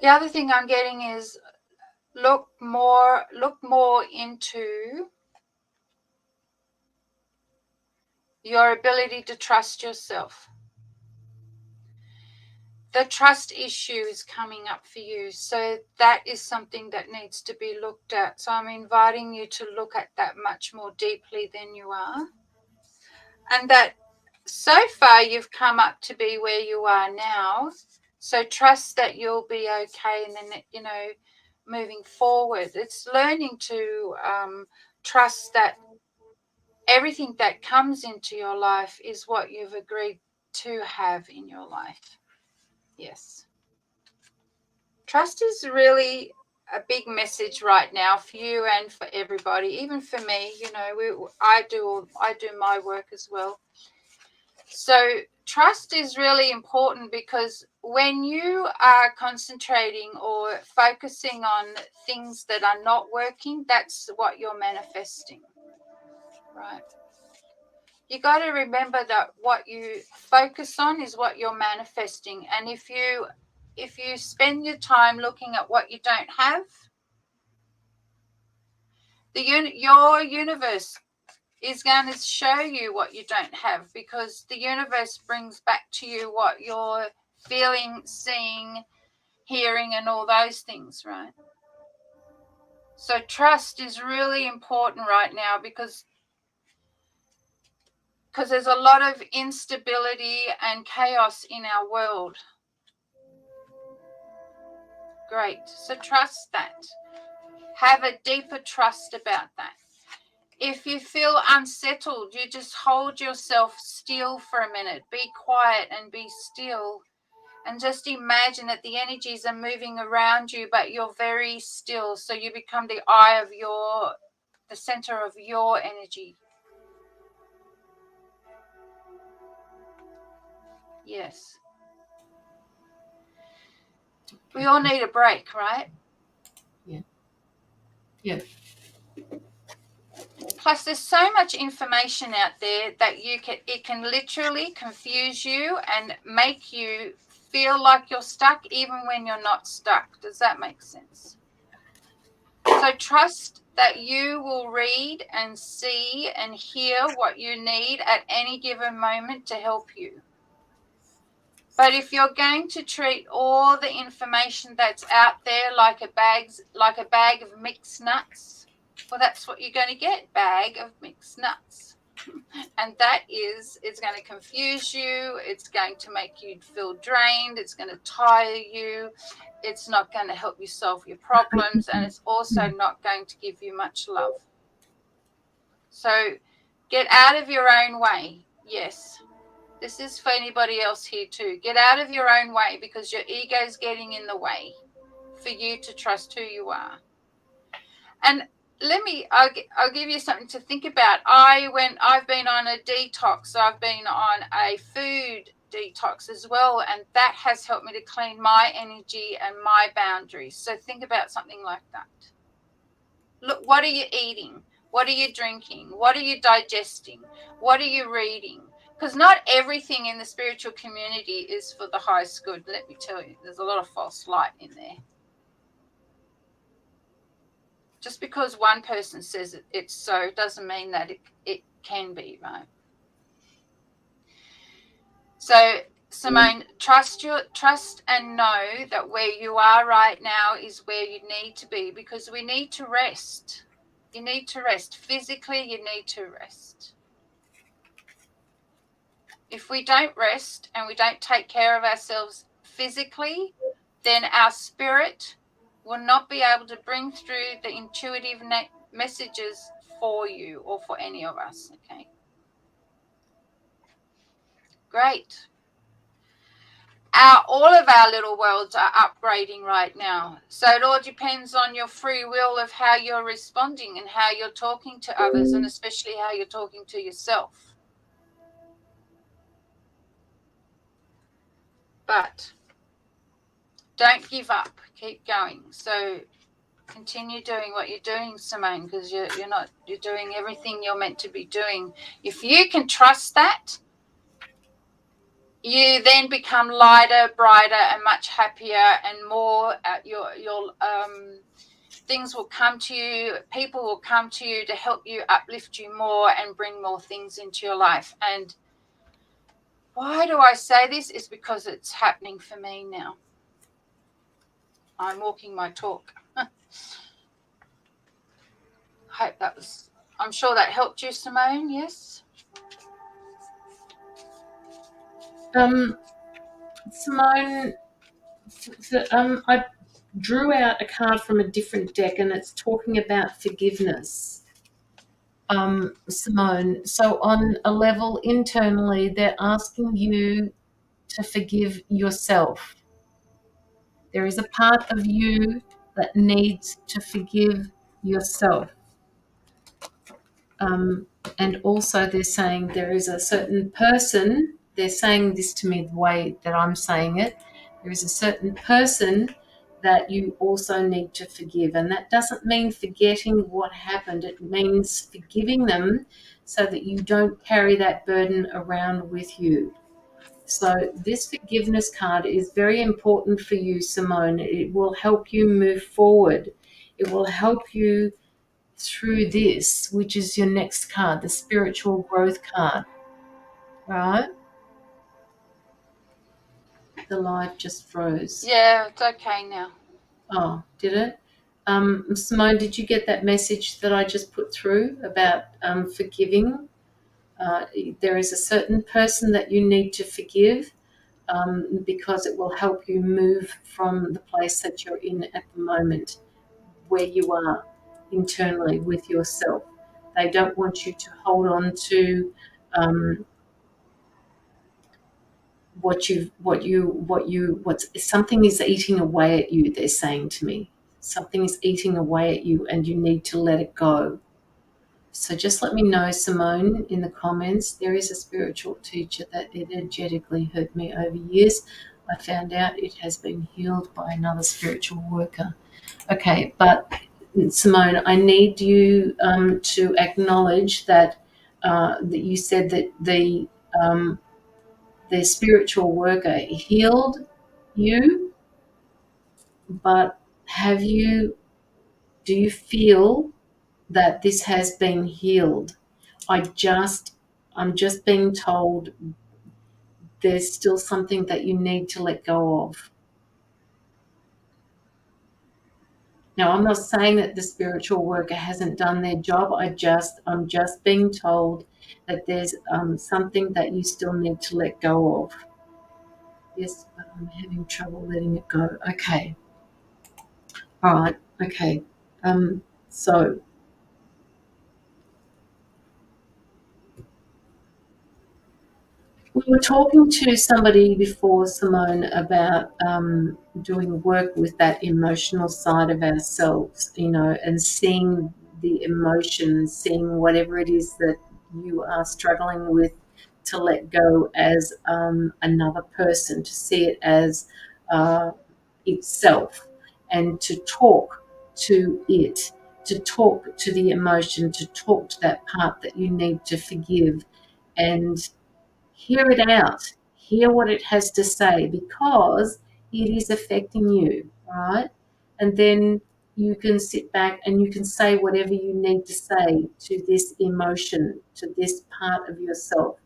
The other thing I'm getting is look more into your ability to trust yourself. The trust issue is coming up for you, so that is something that needs to be looked at. So I'm inviting you to look at that much more deeply than you are, and that so far you've come up to be where you are now. So trust that you'll be okay, and then moving forward, it's learning to trust that everything that comes into your life is what you've agreed to have in your life. Yes. Trust is really a big message right now for you and for everybody, even for me. I do my work as well. So trust is really important, because when you are concentrating or focusing on things that are not working, that's what you're manifesting, right? You got to remember that what you focus on is what you're manifesting. And if you spend your time looking at what you don't have, your universe is going to show you what you don't have, because the universe brings back to you what you're feeling, seeing, hearing, and all those things, right? So trust is really important right now, because there's a lot of instability and chaos in our world. Great. So trust that. Have a deeper trust about that. If you feel unsettled, you just hold yourself still for a minute. Be quiet and be still. And just imagine that the energies are moving around you, but you're very still. So you become the eye of the center of your energy. Yes. We all need a break, right? Yeah. Yeah. Plus, there's so much information out there that it can literally confuse you and make you feel like you're stuck even when you're not stuck. Does that make sense? So trust that you will read and see and hear what you need at any given moment to help you. But if you're going to treat all the information that's out there like a bag of mixed nuts, well, that's what you're going to get, bag of mixed nuts. And it's going to confuse you. It's going to make you feel drained. It's going to tire you. It's not going to help you solve your problems. And it's also not going to give you much love. So get out of your own way. Yes. This is for anybody else here too. Get out of your own way, because your ego is getting in the way for you to trust who you are. And I'll give you something to think about. I've been on a detox. I've been on a food detox as well, and that has helped me to clean my energy and my boundaries. So think about something like that. Look, what are you eating? What are you drinking? What are you digesting? What are you reading? Because not everything in the spiritual community is for the highest good. Let me tell you, there's a lot of false light in there. Just because one person says it's so doesn't mean that it can be, right? So, Simone, trust and know that where you are right now is where you need to be, because we need to rest. You need to rest. Physically, you need to rest. If we don't rest and we don't take care of ourselves physically, then our spirit will not be able to bring through the intuitive messages for you or for any of us, okay? Great. All of our little worlds are upgrading right now. So it all depends on your free will of how you're responding and how you're talking to others, and especially how you're talking to yourself. But don't give up. Keep going. So continue doing what you're doing, Simone, because you're doing everything you're meant to be doing. If you can trust that, you then become lighter, brighter, and much happier, and more. Your things will come to you. People will come to you to help you, uplift you more, and bring more things into your life. And why do I say this? It's because it's happening for me now. I'm walking my talk. I'm sure that helped you, Simone. Yes. Simone, I drew out a card from a different deck, and it's talking about forgiveness. Simone, so on a level internally, they're asking you to forgive yourself. There is a part of you that needs to forgive yourself. And also they're saying there is a certain person they're saying this to me the way that I'm saying it. There is a certain person that you also need to forgive. And that doesn't mean forgetting what happened. It means forgiving them so that you don't carry that burden around with you. So this forgiveness card is very important for you, Simone. It will help you move forward. It will help you through this, which is your next card, the spiritual growth card. Right? The live just froze. Yeah, it's okay now. Oh, did it? Simone, did you get that message that I just put through about forgiving? There is a certain person that you need to forgive because it will help you move from the place that you're in at the moment, where you are internally with yourself. They don't want you to hold on to what's something is eating away at you. They're saying to me, something is eating away at you, and you need to let it go. So just let me know, Simone, in the comments. There is a spiritual teacher that energetically hurt me over years. I found out it has been healed by another spiritual worker. Okay, but Simone, I need you to acknowledge that that you said that the spiritual worker healed you, but do you feel that this has been healed? I'm just being told there's still something that you need to let go of. Now, I'm not saying that the spiritual worker hasn't done their job. I'm just being told that there's something that you still need to let go of. Yes, but I'm having trouble letting it go. Okay. All right. Okay. So we were talking to somebody before, Simone, about doing work with that emotional side of ourselves, and seeing the emotions, seeing whatever it is that you are struggling with to let go as another person, to see it as itself, and to talk to it, to talk to the emotion, to talk to that part that you need to forgive, and hear it out, hear what it has to say, because it is affecting you, right? And then you can sit back and you can say whatever you need to say to this emotion, to this part of yourself,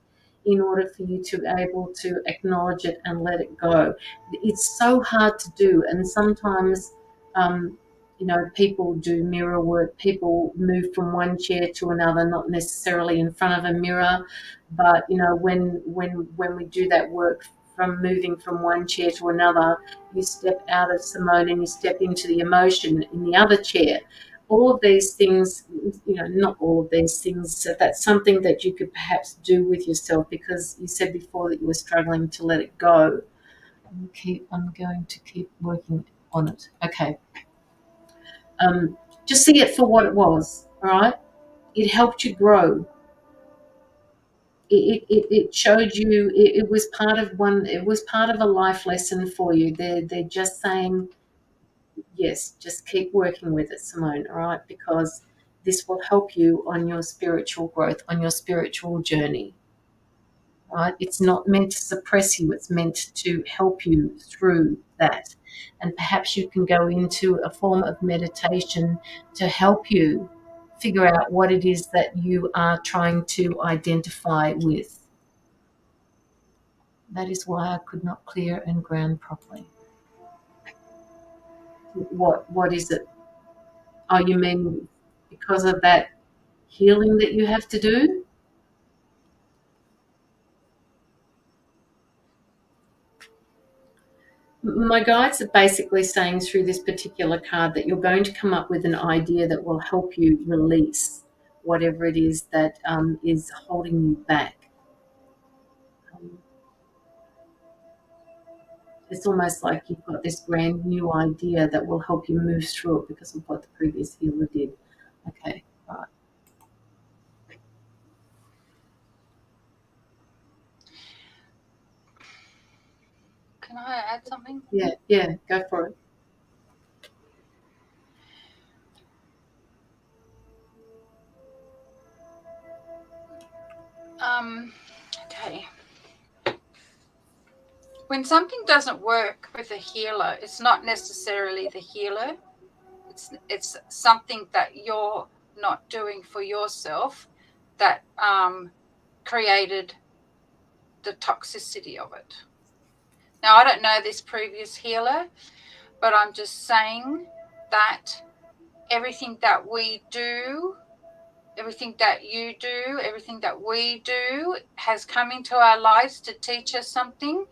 in order for you to be able to acknowledge it and let it go. It's so hard to do, and sometimes people do mirror work. People move from one chair to another, not necessarily in front of a mirror, but when we do that work from moving from one chair to another, you step out of Simone and you step into the emotion in the other chair. All of these things, not all of these things, so that's something that you could perhaps do with yourself, because you said before that you were struggling to let it go. I'm going to keep working on it. Okay. Just see it for what it was, all right? It helped you grow. It showed you, it was part of a life lesson for you. They're just saying, yes, just keep working with it, Simone, all right? Because this will help you on your spiritual growth, on your spiritual journey. Right? It's not meant to suppress you, it's meant to help you through that. And perhaps you can go into a form of meditation to help you figure out what it is that you are trying to identify with. That is why I could not clear and ground properly. What is it? Oh, you mean because of that healing that you have to do? My guides are basically saying through this particular card that you're going to come up with an idea that will help you release whatever it is that is holding you back. It's almost like you've got this brand new idea that will help you move through it because of what the previous healer did. Okay, right. I add something? Yeah, go for it. Okay. When something doesn't work with a healer, it's not necessarily the healer. It's something that you're not doing for yourself that created the toxicity of it. Now, I don't know this previous healer, but I'm just saying that everything that we do, everything that you do, everything that we do has come into our lives to teach us something.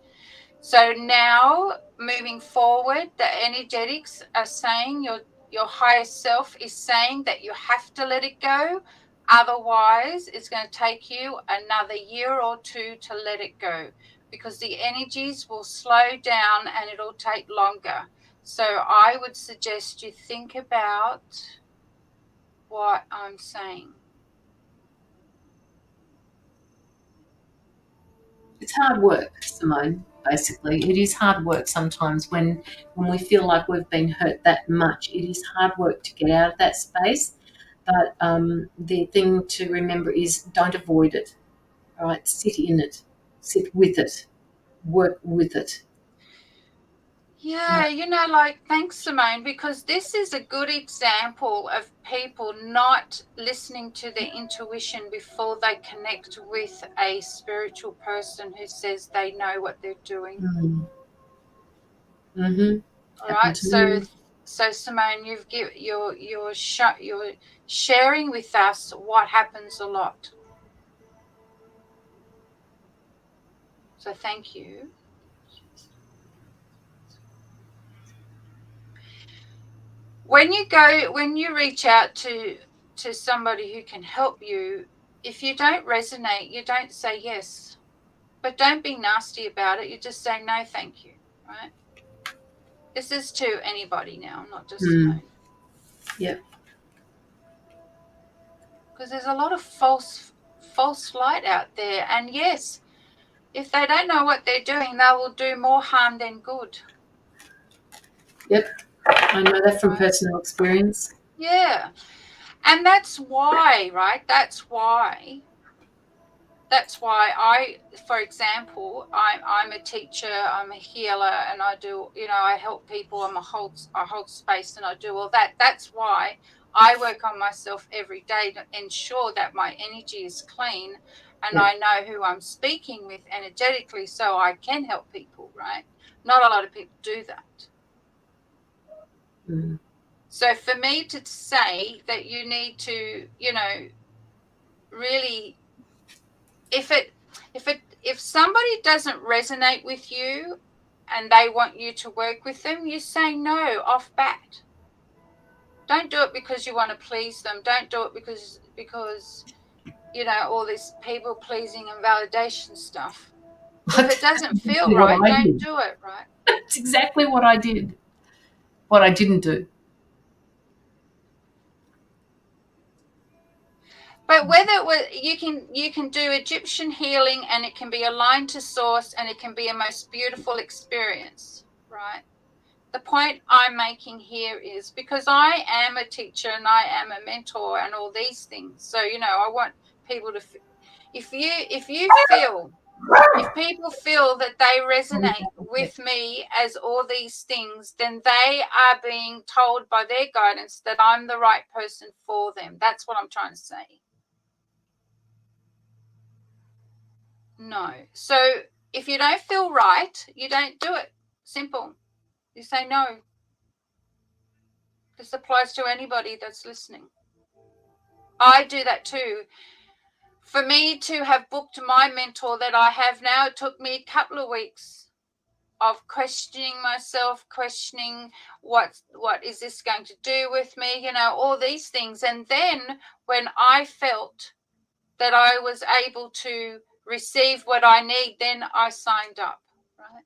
So now, moving forward, the energetics are saying, your higher self is saying that you have to let it go. Otherwise, it's going to take you another year or two to let it go, because the energies will slow down and it'll take longer. So I would suggest you think about what I'm saying. It's hard work, Simone, basically. It is hard work sometimes when we feel like we've been hurt that much. It is hard work to get out of that space. But the thing to remember is don't avoid it. All right, sit in it, sit with it, work with it. Yeah, like, thanks, Simone, because this is a good example of people not listening to their intuition before they connect with a spiritual person who says they know what they're doing. All right, so Simone, you're sharing with us what happens a lot. So thank you. When you reach out to somebody who can help you, if you don't resonate, you don't say yes, but don't be nasty about it. You just say no, thank you. Right? This is to anybody now, not just Simone. Yeah. Because there's a lot of false light out there, and yes, if they don't know what they're doing, they will do more harm than good. Yep, I know that from personal experience. Yeah, and that's why, right? That's why I, for example, I'm a teacher, I'm a healer, and I do, I help people. I hold space, and I do all that. That's why I work on myself every day to ensure that my energy is clean, and I know who I'm speaking with energetically, so I can help people. Right? Not a lot of people do that. So for me to say that you need to, really, if somebody doesn't resonate with you and they want you to work with them, you say no off bat. Don't do it because you want to please them. Don't do it because all this people pleasing and validation stuff. If it doesn't feel right, don't do it, right? That's exactly what I did. What I didn't do. But whether it was, you can do Egyptian healing, and it can be aligned to source, and it can be a most beautiful experience, right? The point I'm making here is, because I am a teacher and I am a mentor and all these things. So, I want people to, if people feel that they resonate with me as all these things, then they are being told by their guidance that I'm the right person for them. That's what I'm trying to say. No. So if you don't feel right, you don't do it. Simple. You say no. This applies to anybody that's listening. I do that too. For me to have booked my mentor that I have now, it took me a couple of weeks of questioning myself, questioning what is this going to do with me, all these things. And then when I felt that I was able to receive what I need, then I signed up, right?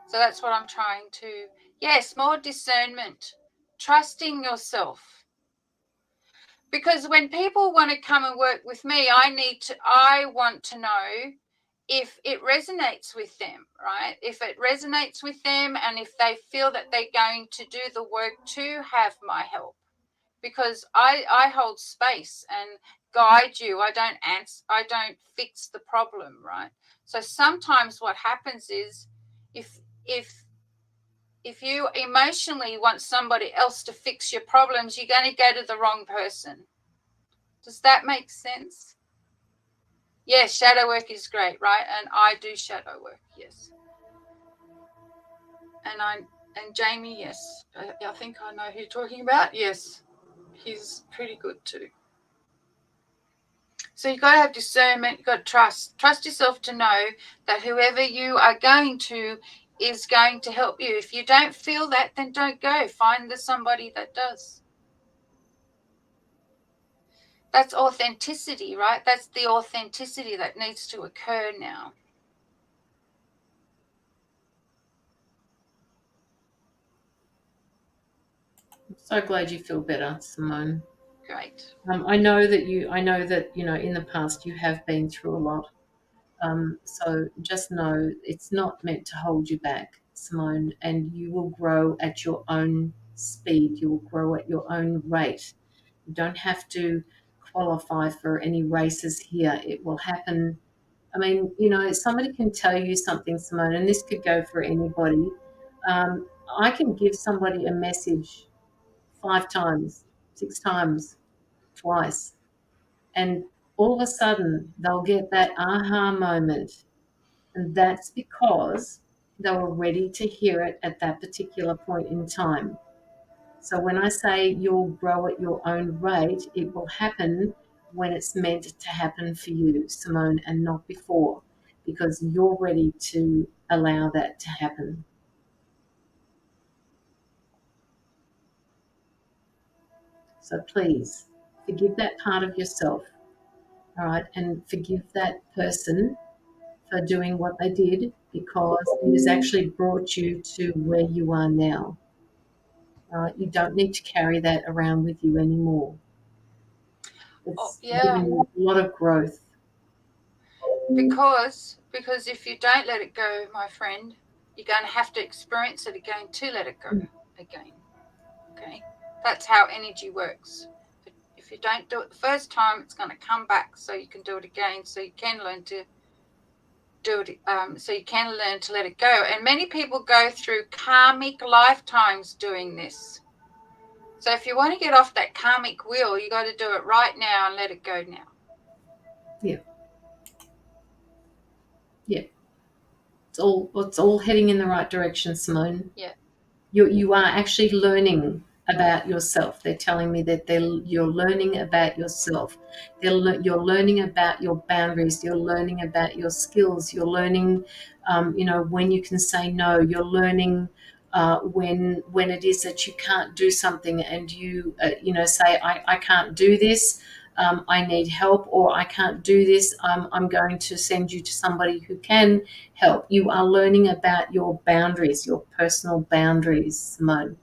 So that's what I'm trying to, yes, more discernment, trusting yourself. Because when people want to come and work with me, I want to know if it resonates with them, right? If it resonates with them, and if they feel that they're going to do the work to have my help, because I hold space and guide you. I don't fix the problem, right? So sometimes what happens is, if you emotionally want somebody else to fix your problems, you're going to go to the wrong person. Does that make sense? Yes, shadow work is great, right? And I do shadow work, yes. And Jamie, yes. I think I know who you're talking about. Yes, he's pretty good too. So you've got to have discernment, you've got to trust yourself to know that whoever you are going to is going to help you. If you don't feel that, then don't go. Find somebody that does. That's authenticity, right? That's the authenticity that needs to occur now. I'm so glad you feel better, Simone. Great. I know that in the past you have been through a lot. So just know it's not meant to hold you back, Simone, and you will grow at your own speed. You will grow at your own rate. You don't have to qualify for any races here. It will happen. I mean, somebody can tell you something, Simone, and this could go for anybody. I can give somebody a message 5 times, 6 times, twice, and all of a sudden they'll get that aha moment. And that's because they were ready to hear it at that particular point in time. So when I say you'll grow at your own rate, it will happen when it's meant to happen for you, Simone, and not before, because you're ready to allow that to happen. So please forgive that part of yourself, all right, and forgive that person for doing what they did, because it has actually brought you to where you are now. You don't need to carry that around with you anymore. It's given you a lot of growth. Because if you don't let it go, my friend, you're going to have to experience it again to let it go again. Okay? That's how energy works. If you don't do it the first time, it's going to come back, so you can do it again, so you can learn to do it, so you can learn to let it go. And many people go through karmic lifetimes doing this. So if you want to get off that karmic wheel, you got to do it right now and let it go now. Yeah. Yeah. It's all heading in the right direction, Simone. Yeah. You are actually learning about yourself. They're telling me that you're learning about yourself. You're learning about your boundaries. You're learning about your skills. You're learning, when you can say no. You're learning when it is that you can't do something, and you say, I can't do this. I need help, or I can't do this. I'm going to send you to somebody who can help. You are learning about your boundaries, your personal boundaries, Simone.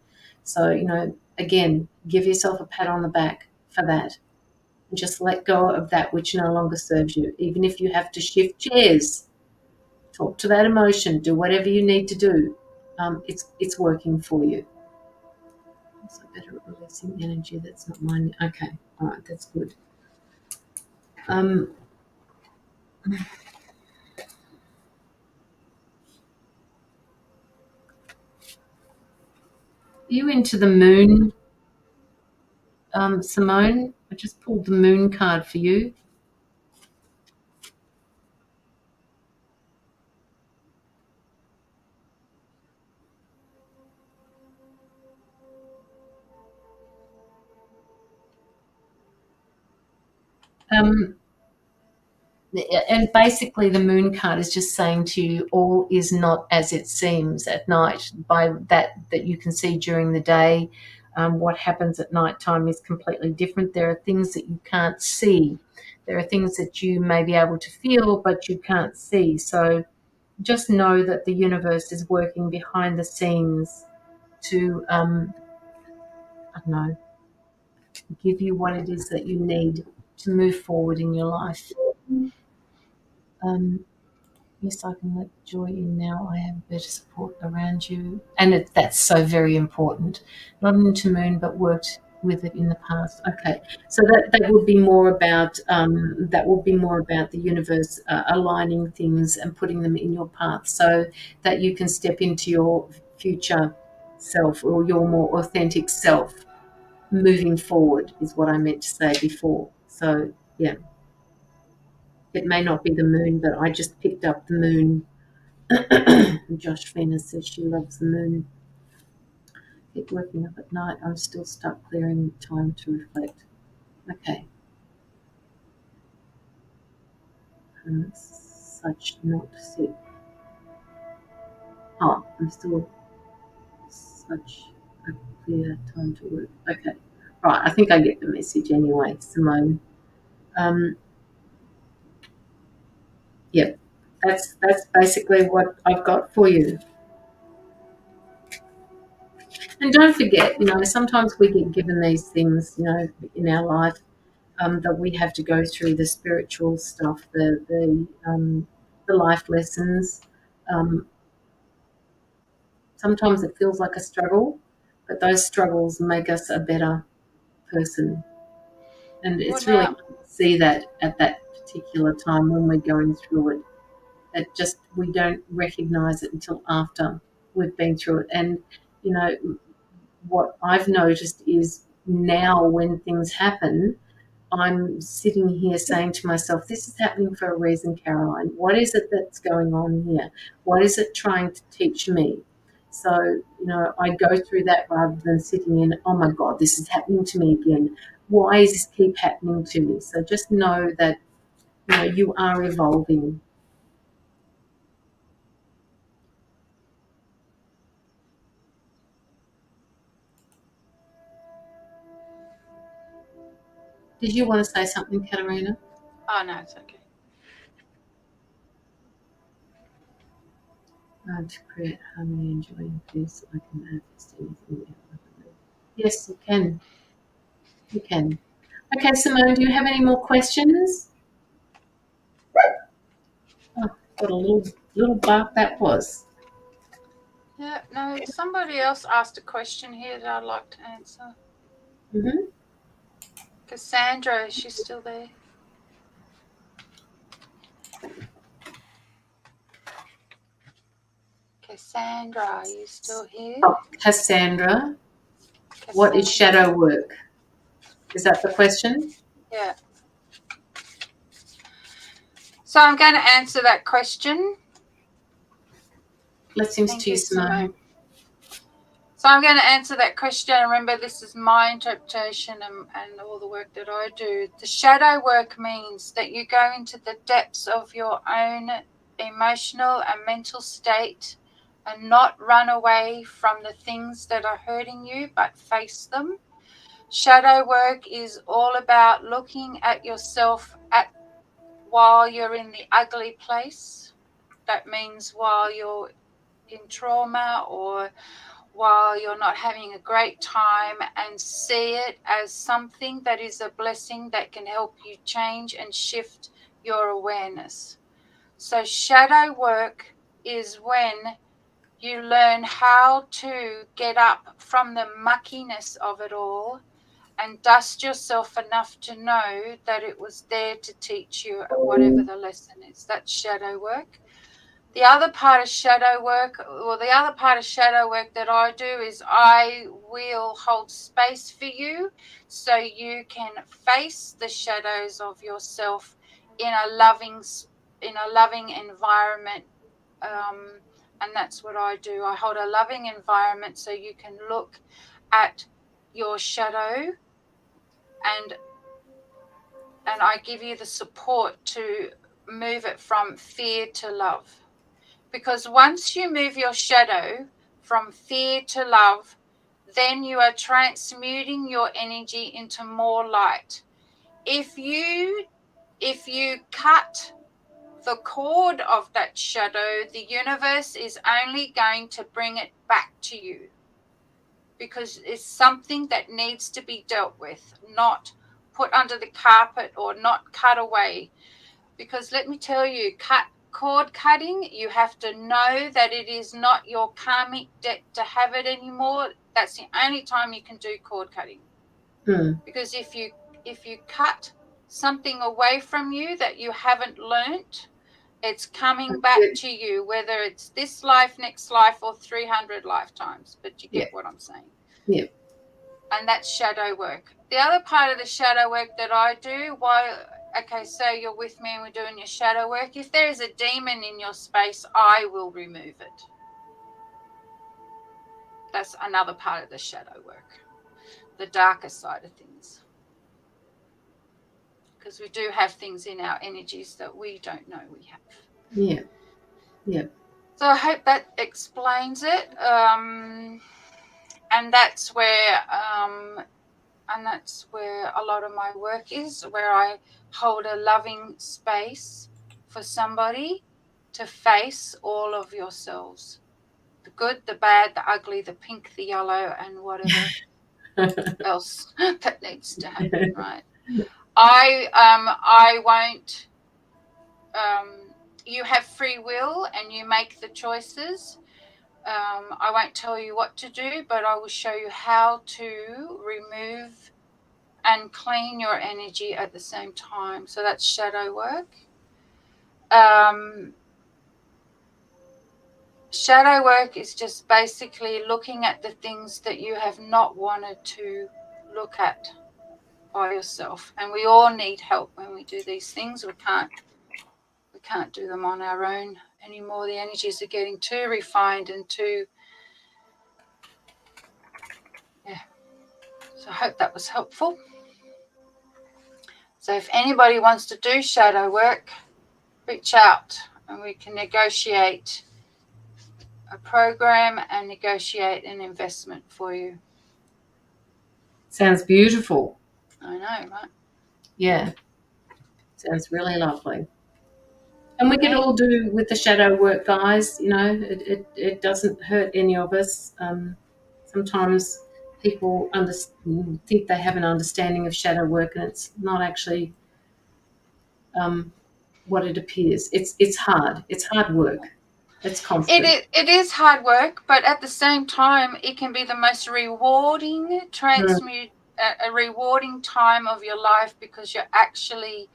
So, again, give yourself a pat on the back for that. And just let go of that which no longer serves you. Even if you have to shift chairs, talk to that emotion, do whatever you need to do. It's working for you. So better at releasing energy that's not mine. Okay, all right, that's good. Are you into the moon, Simone? I just pulled the moon card for you. And basically the moon card is just saying to you, all is not as it seems at night. By that you can see during the day, what happens at night time is completely different. There are things that you can't see. There are things that you may be able to feel, but you can't see. So just know that the universe is working behind the scenes to, I don't know, give you what it is that you need to move forward in your life. Yes, I can let joy in now. I have better support around you. And that's so very important. Not into moon, but worked with it in the past. Okay, so that would be more about the universe aligning things and putting them in your path, so that you can step into your future self or your more authentic self moving forward. Is what I meant to say before. So yeah, it may not be the moon, but I just picked up the moon. Josh Venus says she loves the moon. Keep working up at night. I'm still stuck, clearing time to reflect. Okay. Such not sick. Oh, I'm still such a clear time to work. Okay. Right. I think I get the message anyway, Simone. Yep. That's basically what I've got for you. And don't forget, sometimes we get given these things, in our life, that we have to go through the spiritual stuff, the life lessons. Um, Sometimes it feels like a struggle, but those struggles make us a better person. And it's really hard to see that at that particular time when we're going through it. That just we don't recognize it until after we've been through it. And you know what I've noticed is now when things happen, I'm sitting here saying to myself, this is happening for a reason, Caroline. What is it that's going on here? What is it trying to teach me? So, I go through that rather than sitting in, oh my God, this is happening to me again. Why does this keep happening to me? So just know that, you are evolving. Did you want to say something, Katerina? Oh, no, it's okay. To create harmony and joy and peace, I can manifest anything. Yes, you can. You can. Okay, Simone, do you have any more questions? Oh, what a little bark that was. Yeah, no, somebody else asked a question here that I'd like to answer. Mm-hmm. Cassandra, is she still there? Cassandra, are you still here? Oh, Cassandra, what is shadow work? Is that the question? Yeah. So I'm going to answer that question. Blessings to you, Simone. So I'm going to answer that question. Remember, this is my interpretation and all the work that I do. The shadow work means that you go into the depths of your own emotional and mental state and not run away from the things that are hurting you, but face them. Shadow work is all about looking at yourself while you're in the ugly place. That means while you're in trauma or while you're not having a great time, and see it as something that is a blessing that can help you change and shift your awareness. So shadow work is when you learn how to get up from the muckiness of it all and dust yourself enough to know that it was there to teach you whatever the lesson is. That's shadow work. The other part of shadow work, that I do is I will hold space for you so you can face the shadows of yourself in a loving environment. And that's what I do. I hold a loving environment so you can look at your shadow, and I give you the support to move it from fear to love. Because once you move your shadow from fear to love, then you are transmuting your energy into more light. If you cut the cord of that shadow, the universe is only going to bring it back to you, because it's something that needs to be dealt with, not put under the carpet or not cut away. Because let me tell you, cord cutting, you have to know that it is not your karmic debt to have it anymore. That's the only time you can do cord cutting. Because if you cut something away from you that you haven't learnt, it's coming back to you, whether it's this life, next life, or 300 lifetimes. But you get what I'm saying. Yeah. And that's shadow work. The other part of the shadow work that I do, okay, so you're with me and we're doing your shadow work. If there is a demon in your space, I will remove it. That's another part of the shadow work, the darker side of things. Because we do have things in our energies that we don't know we have. Yeah. Yeah. So I hope that explains it. And that's where a lot of my work is, where I hold a loving space for somebody to face all of yourselves. The good, the bad, the ugly, the pink, the yellow, and whatever else that needs to happen, right? I won't, you have free will and you make the choices. I won't tell you what to do, but I will show you how to remove and clean your energy at the same time. So that's shadow work. Shadow work is just basically looking at the things that you have not wanted to look at by yourself. And we all need help when we do these things. We can't do them on our own anymore. The energies are getting too refined and too, So I hope that was helpful. So if anybody wants to do shadow work, reach out and we can negotiate a program and negotiate an investment for you. Sounds beautiful. I know, right? Yeah. Sounds really lovely. And we can all do with the shadow work, guys. You know, it doesn't hurt any of us. Sometimes people think they have an understanding of shadow work, and it's not actually what it appears. It's hard. It's hard work. It's constant. It is hard work, but at the same time, it can be the most rewarding a rewarding time of your life, because you're actually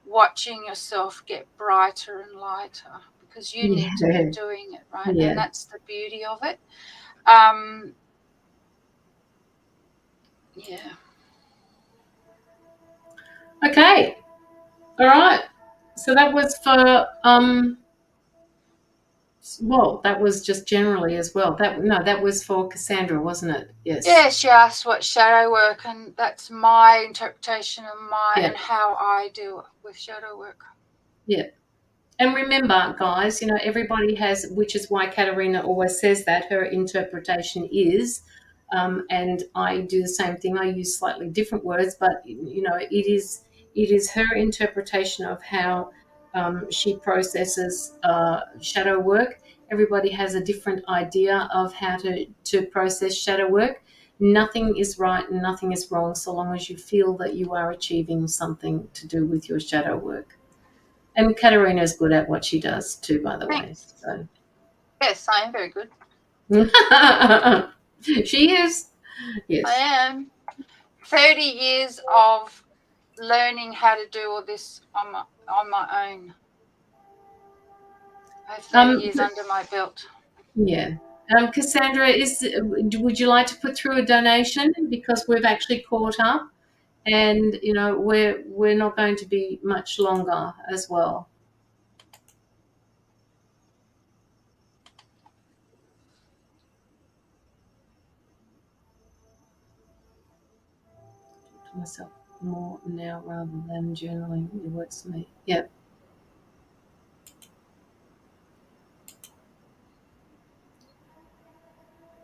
watching yourself get brighter and lighter, because you need to be doing it, right? Yeah. And that's the beauty of it. Yeah. Okay. All right. So that was for well, that was just generally as well. That was for Cassandra, wasn't it? Yes. Yeah, she asked what shadow work, and that's my interpretation of and how I do with shadow work. Yeah. And remember, guys, you know, everybody has, which is why Katerina always says that her interpretation is, and I do the same thing. I use slightly different words, but you know, it is her interpretation of how she processes shadow work. Everybody has a different idea of how to process shadow work. Nothing is right and nothing is wrong so long as you feel that you are achieving something to do with your shadow work. And Katerina's good at what she does too, by the way. So. Yes, I am very good. She is. Yes. I am. 30 years of learning how to do all this on my own. I have 30 years under my belt. Yeah. Cassandra, would you like to put through a donation, because we've actually caught up, and you know we're not going to be much longer as well. To myself more now rather than journaling. It works for me. Yeah.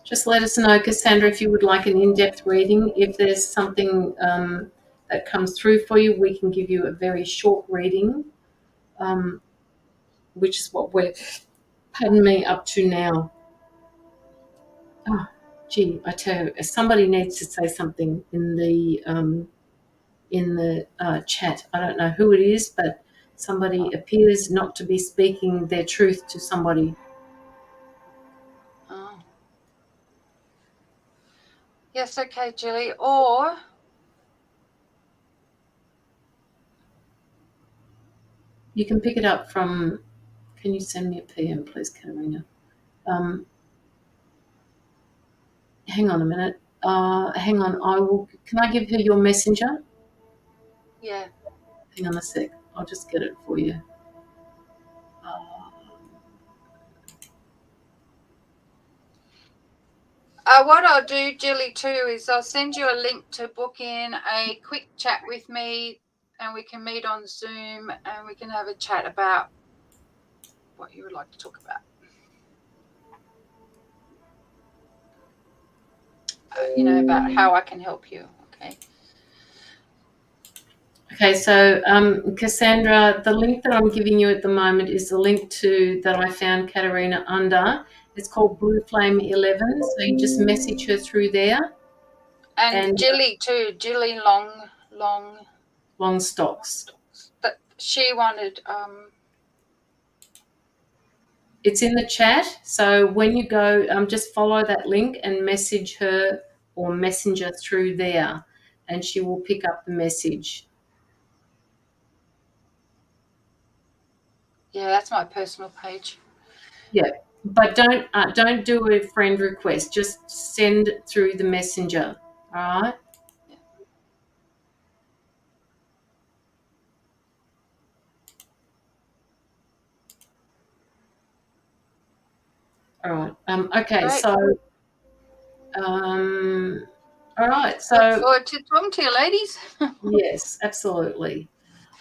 Just let us know, Cassandra, if you would like an in-depth reading. If there's something that comes through for you, we can give you a very short reading, which is what we're, up to now. Oh, gee, I tell you, somebody needs to say something in the chat. I don't know who it is, but Somebody appears not to be speaking their truth to somebody. Oh. Yes, okay, Julie. Or you can pick it up from, can you send me a PM, please, Katerina? Hang on a minute. Hang on. Can I give her your messenger? yeah. Hang on a sec. I'll just get it for you. What I'll do, Julie, too, is I'll send you a link to book in a quick chat with me, and we can meet on Zoom and we can have a chat about what you would like to talk about. About how I can help you. Okay. Okay, so Cassandra, the link that I'm giving you at the moment is the link that I found Katerina under. It's called Blue Flame 11. So you just message her through there. And Julie too, Julie Long Stocks. But she wanted it's in the chat. So when you go, just follow that link and message her or messenger through there, and she will pick up the message. Yeah, that's my personal page. Yeah, but don't do a friend request. Just send through the messenger. All right. Yeah. All right. Okay. Great. So. All right. So. Look forward to talking to you, ladies. Yes, absolutely.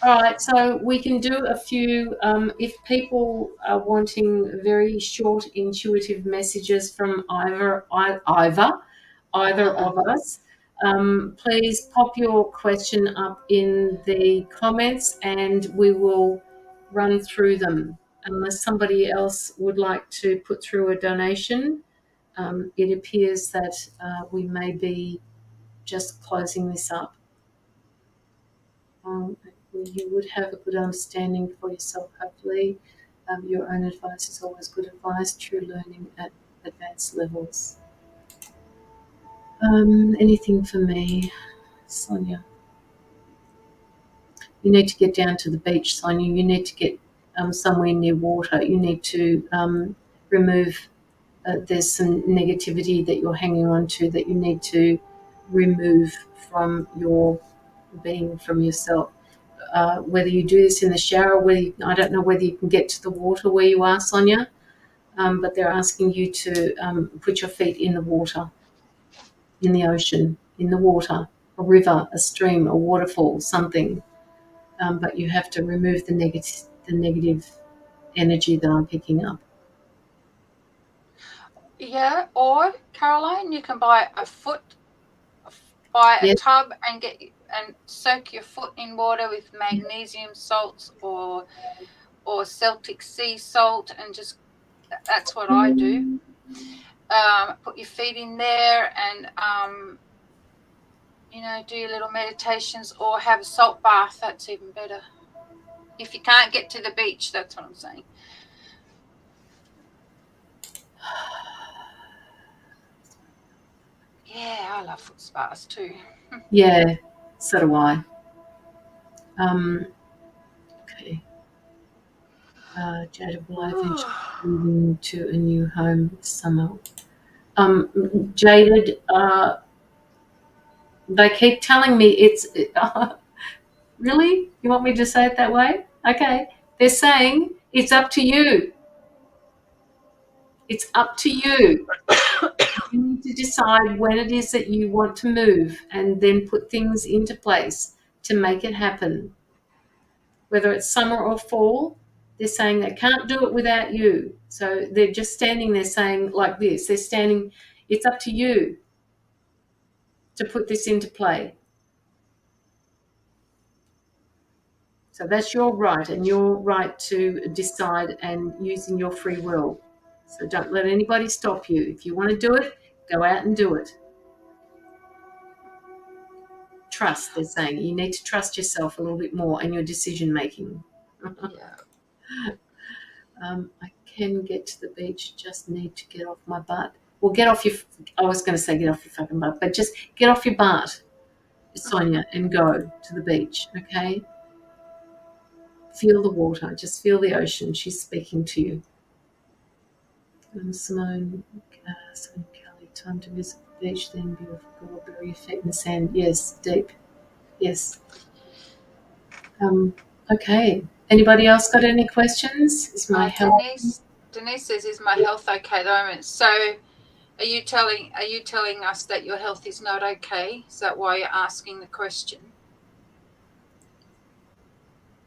All right, so we can do a few, if people are wanting very short, intuitive messages from either of us, please pop your question up in the comments and we will run through them. Unless somebody else would like to put through a donation, it appears that we may be just closing this up. You would have a good understanding for yourself, hopefully. Your own advice is always good advice, true learning at advanced levels. Anything for me, Sonia? You need to get down to the beach, Sonia. You need to get somewhere near water. You need to remove, there's some negativity that you're hanging on to that you need to remove from your being, from yourself. Whether you do this in the shower, I don't know whether you can get to the water where you are, Sonia, but they're asking you to put your feet in the water, in the ocean, in the water, a river, a stream, a waterfall, something. But you have to remove the negative energy that I'm picking up. Yeah, or Caroline, you can buy a tub and soak your foot in water with magnesium salts or Celtic sea salt, and just that's what I do. Put your feet in there and do your little meditations, or have a salt bath. That's even better. If you can't get to the beach, that's what I'm saying. Yeah, I love foot spas too. Yeah, so do I. Okay. Jaded, will I eventually move into a new home this summer? Jaded, they keep telling me it's really? You want me to say it that way? Okay. They're saying it's up to you. It's up to you. You need to decide when it is that you want to move and then put things into place to make it happen. Whether it's summer or fall, they're saying they can't do it without you. So they're just standing there saying like this. They're standing, it's up to you to put this into play. So that's your right, and your right to decide and using your free will. So don't let anybody stop you. If you want to do it, go out and do it. Trust, they're saying. You need to trust yourself a little bit more and your decision making. I can get to the beach, just need to get off my butt. Well, get off your, I was going to say get off your fucking butt, but just get off your butt, Sonia, and go to the beach, okay? Feel the water, just feel the ocean. She's speaking to you. Simone Kelly, time to visit the beach, then beautiful girl, bury your feet in the sand. Yes, deep. Yes. Okay. Anybody else got any questions? Is my health? Denise says, "Is my health okay at the moment?" So, are you telling us that your health is not okay? Is that why you're asking the question?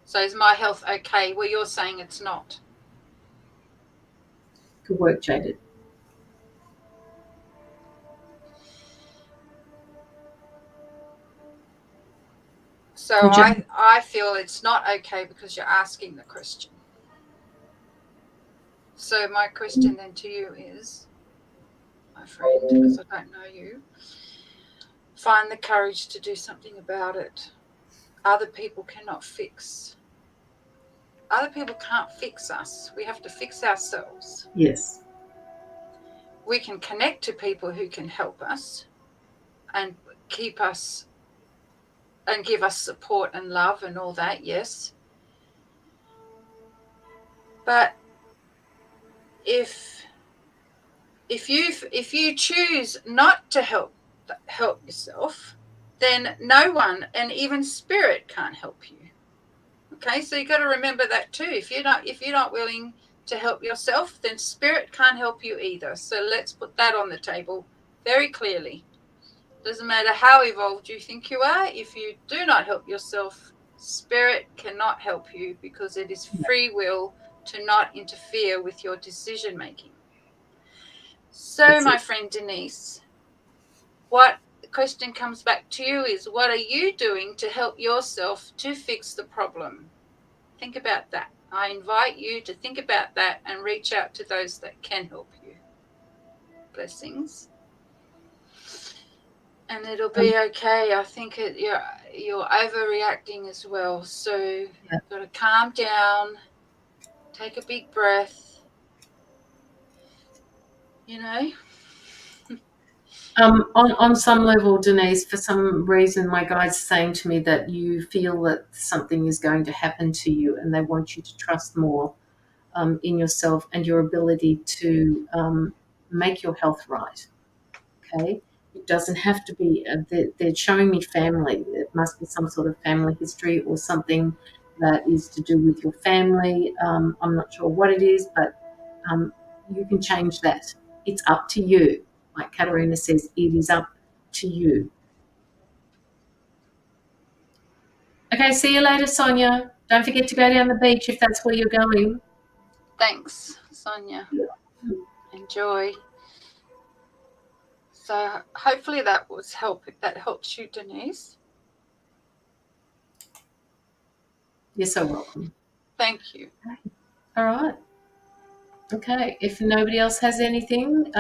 So, is my health okay? Well, you're saying it's not. Good work, Jaded. So I feel it's not okay because you're asking the question. So my question then to you is, my friend, because I don't know you, find the courage to do something about it. Other people cannot fix. Other people can't fix us. We have to fix ourselves. Yes. We can connect to people who can help us and keep us and give us support and love and all that, yes. But if you choose not to help yourself, then no one, and even spirit, can't help you. Okay, so you got to remember that too. If you're not willing to help yourself, then spirit can't help you either. So let's put that on the table very clearly. Doesn't matter how evolved you think you are, if you do not help yourself, spirit cannot help you, because it is free will to not interfere with your decision making. So, my friend Denise, what the question comes back to you is, what are you doing to help yourself to fix the problem? Think about that. I invite you to think about that and reach out to those that can help you. Blessings. And it'll be okay. I think you're overreacting as well. So you've got to calm down, take a big breath, you know. On some level, Denise, for some reason, my guide's saying to me that you feel that something is going to happen to you, and they want you to trust more in yourself and your ability to make your health right. Okay, it doesn't have to be. They're showing me family. It must be some sort of family history or something that is to do with your family. I'm not sure what it is, but you can change that. It's up to you. Like Katerina says, it is up to you. Okay, see you later, Sonia. Don't forget to go down the beach if that's where you're going. Thanks, Sonia. Enjoy. So hopefully that helps you, Denise. You're so welcome. Thank you. All right. Okay, if nobody else has anything,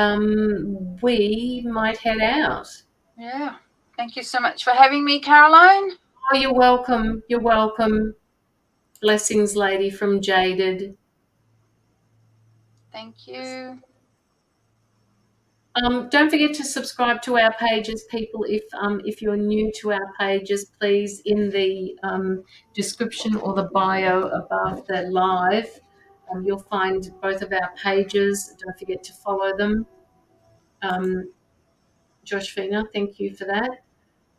we might head out. Yeah. Thank you so much for having me, Caroline. Oh, you're welcome. You're welcome. Blessings, lady from Jaded. Thank you. Don't forget to subscribe to our pages, people. If you're new to our pages, please, in the description or the bio above the live, you'll find both of our pages. Don't forget to follow them. Joshfina, thank you for that.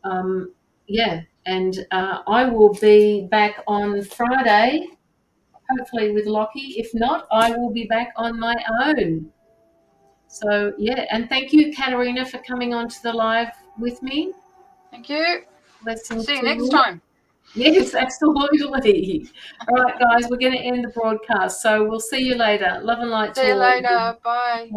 And I will be back on Friday, hopefully with Lockie. If not, I will be back on my own. So, yeah, and thank you, Katerina, for coming on to the live with me. Thank you. Blessings. See you next time. Yes, absolutely. All right, guys, we're going to end the broadcast. So we'll see you later. Love and light to all. See you later. Bye.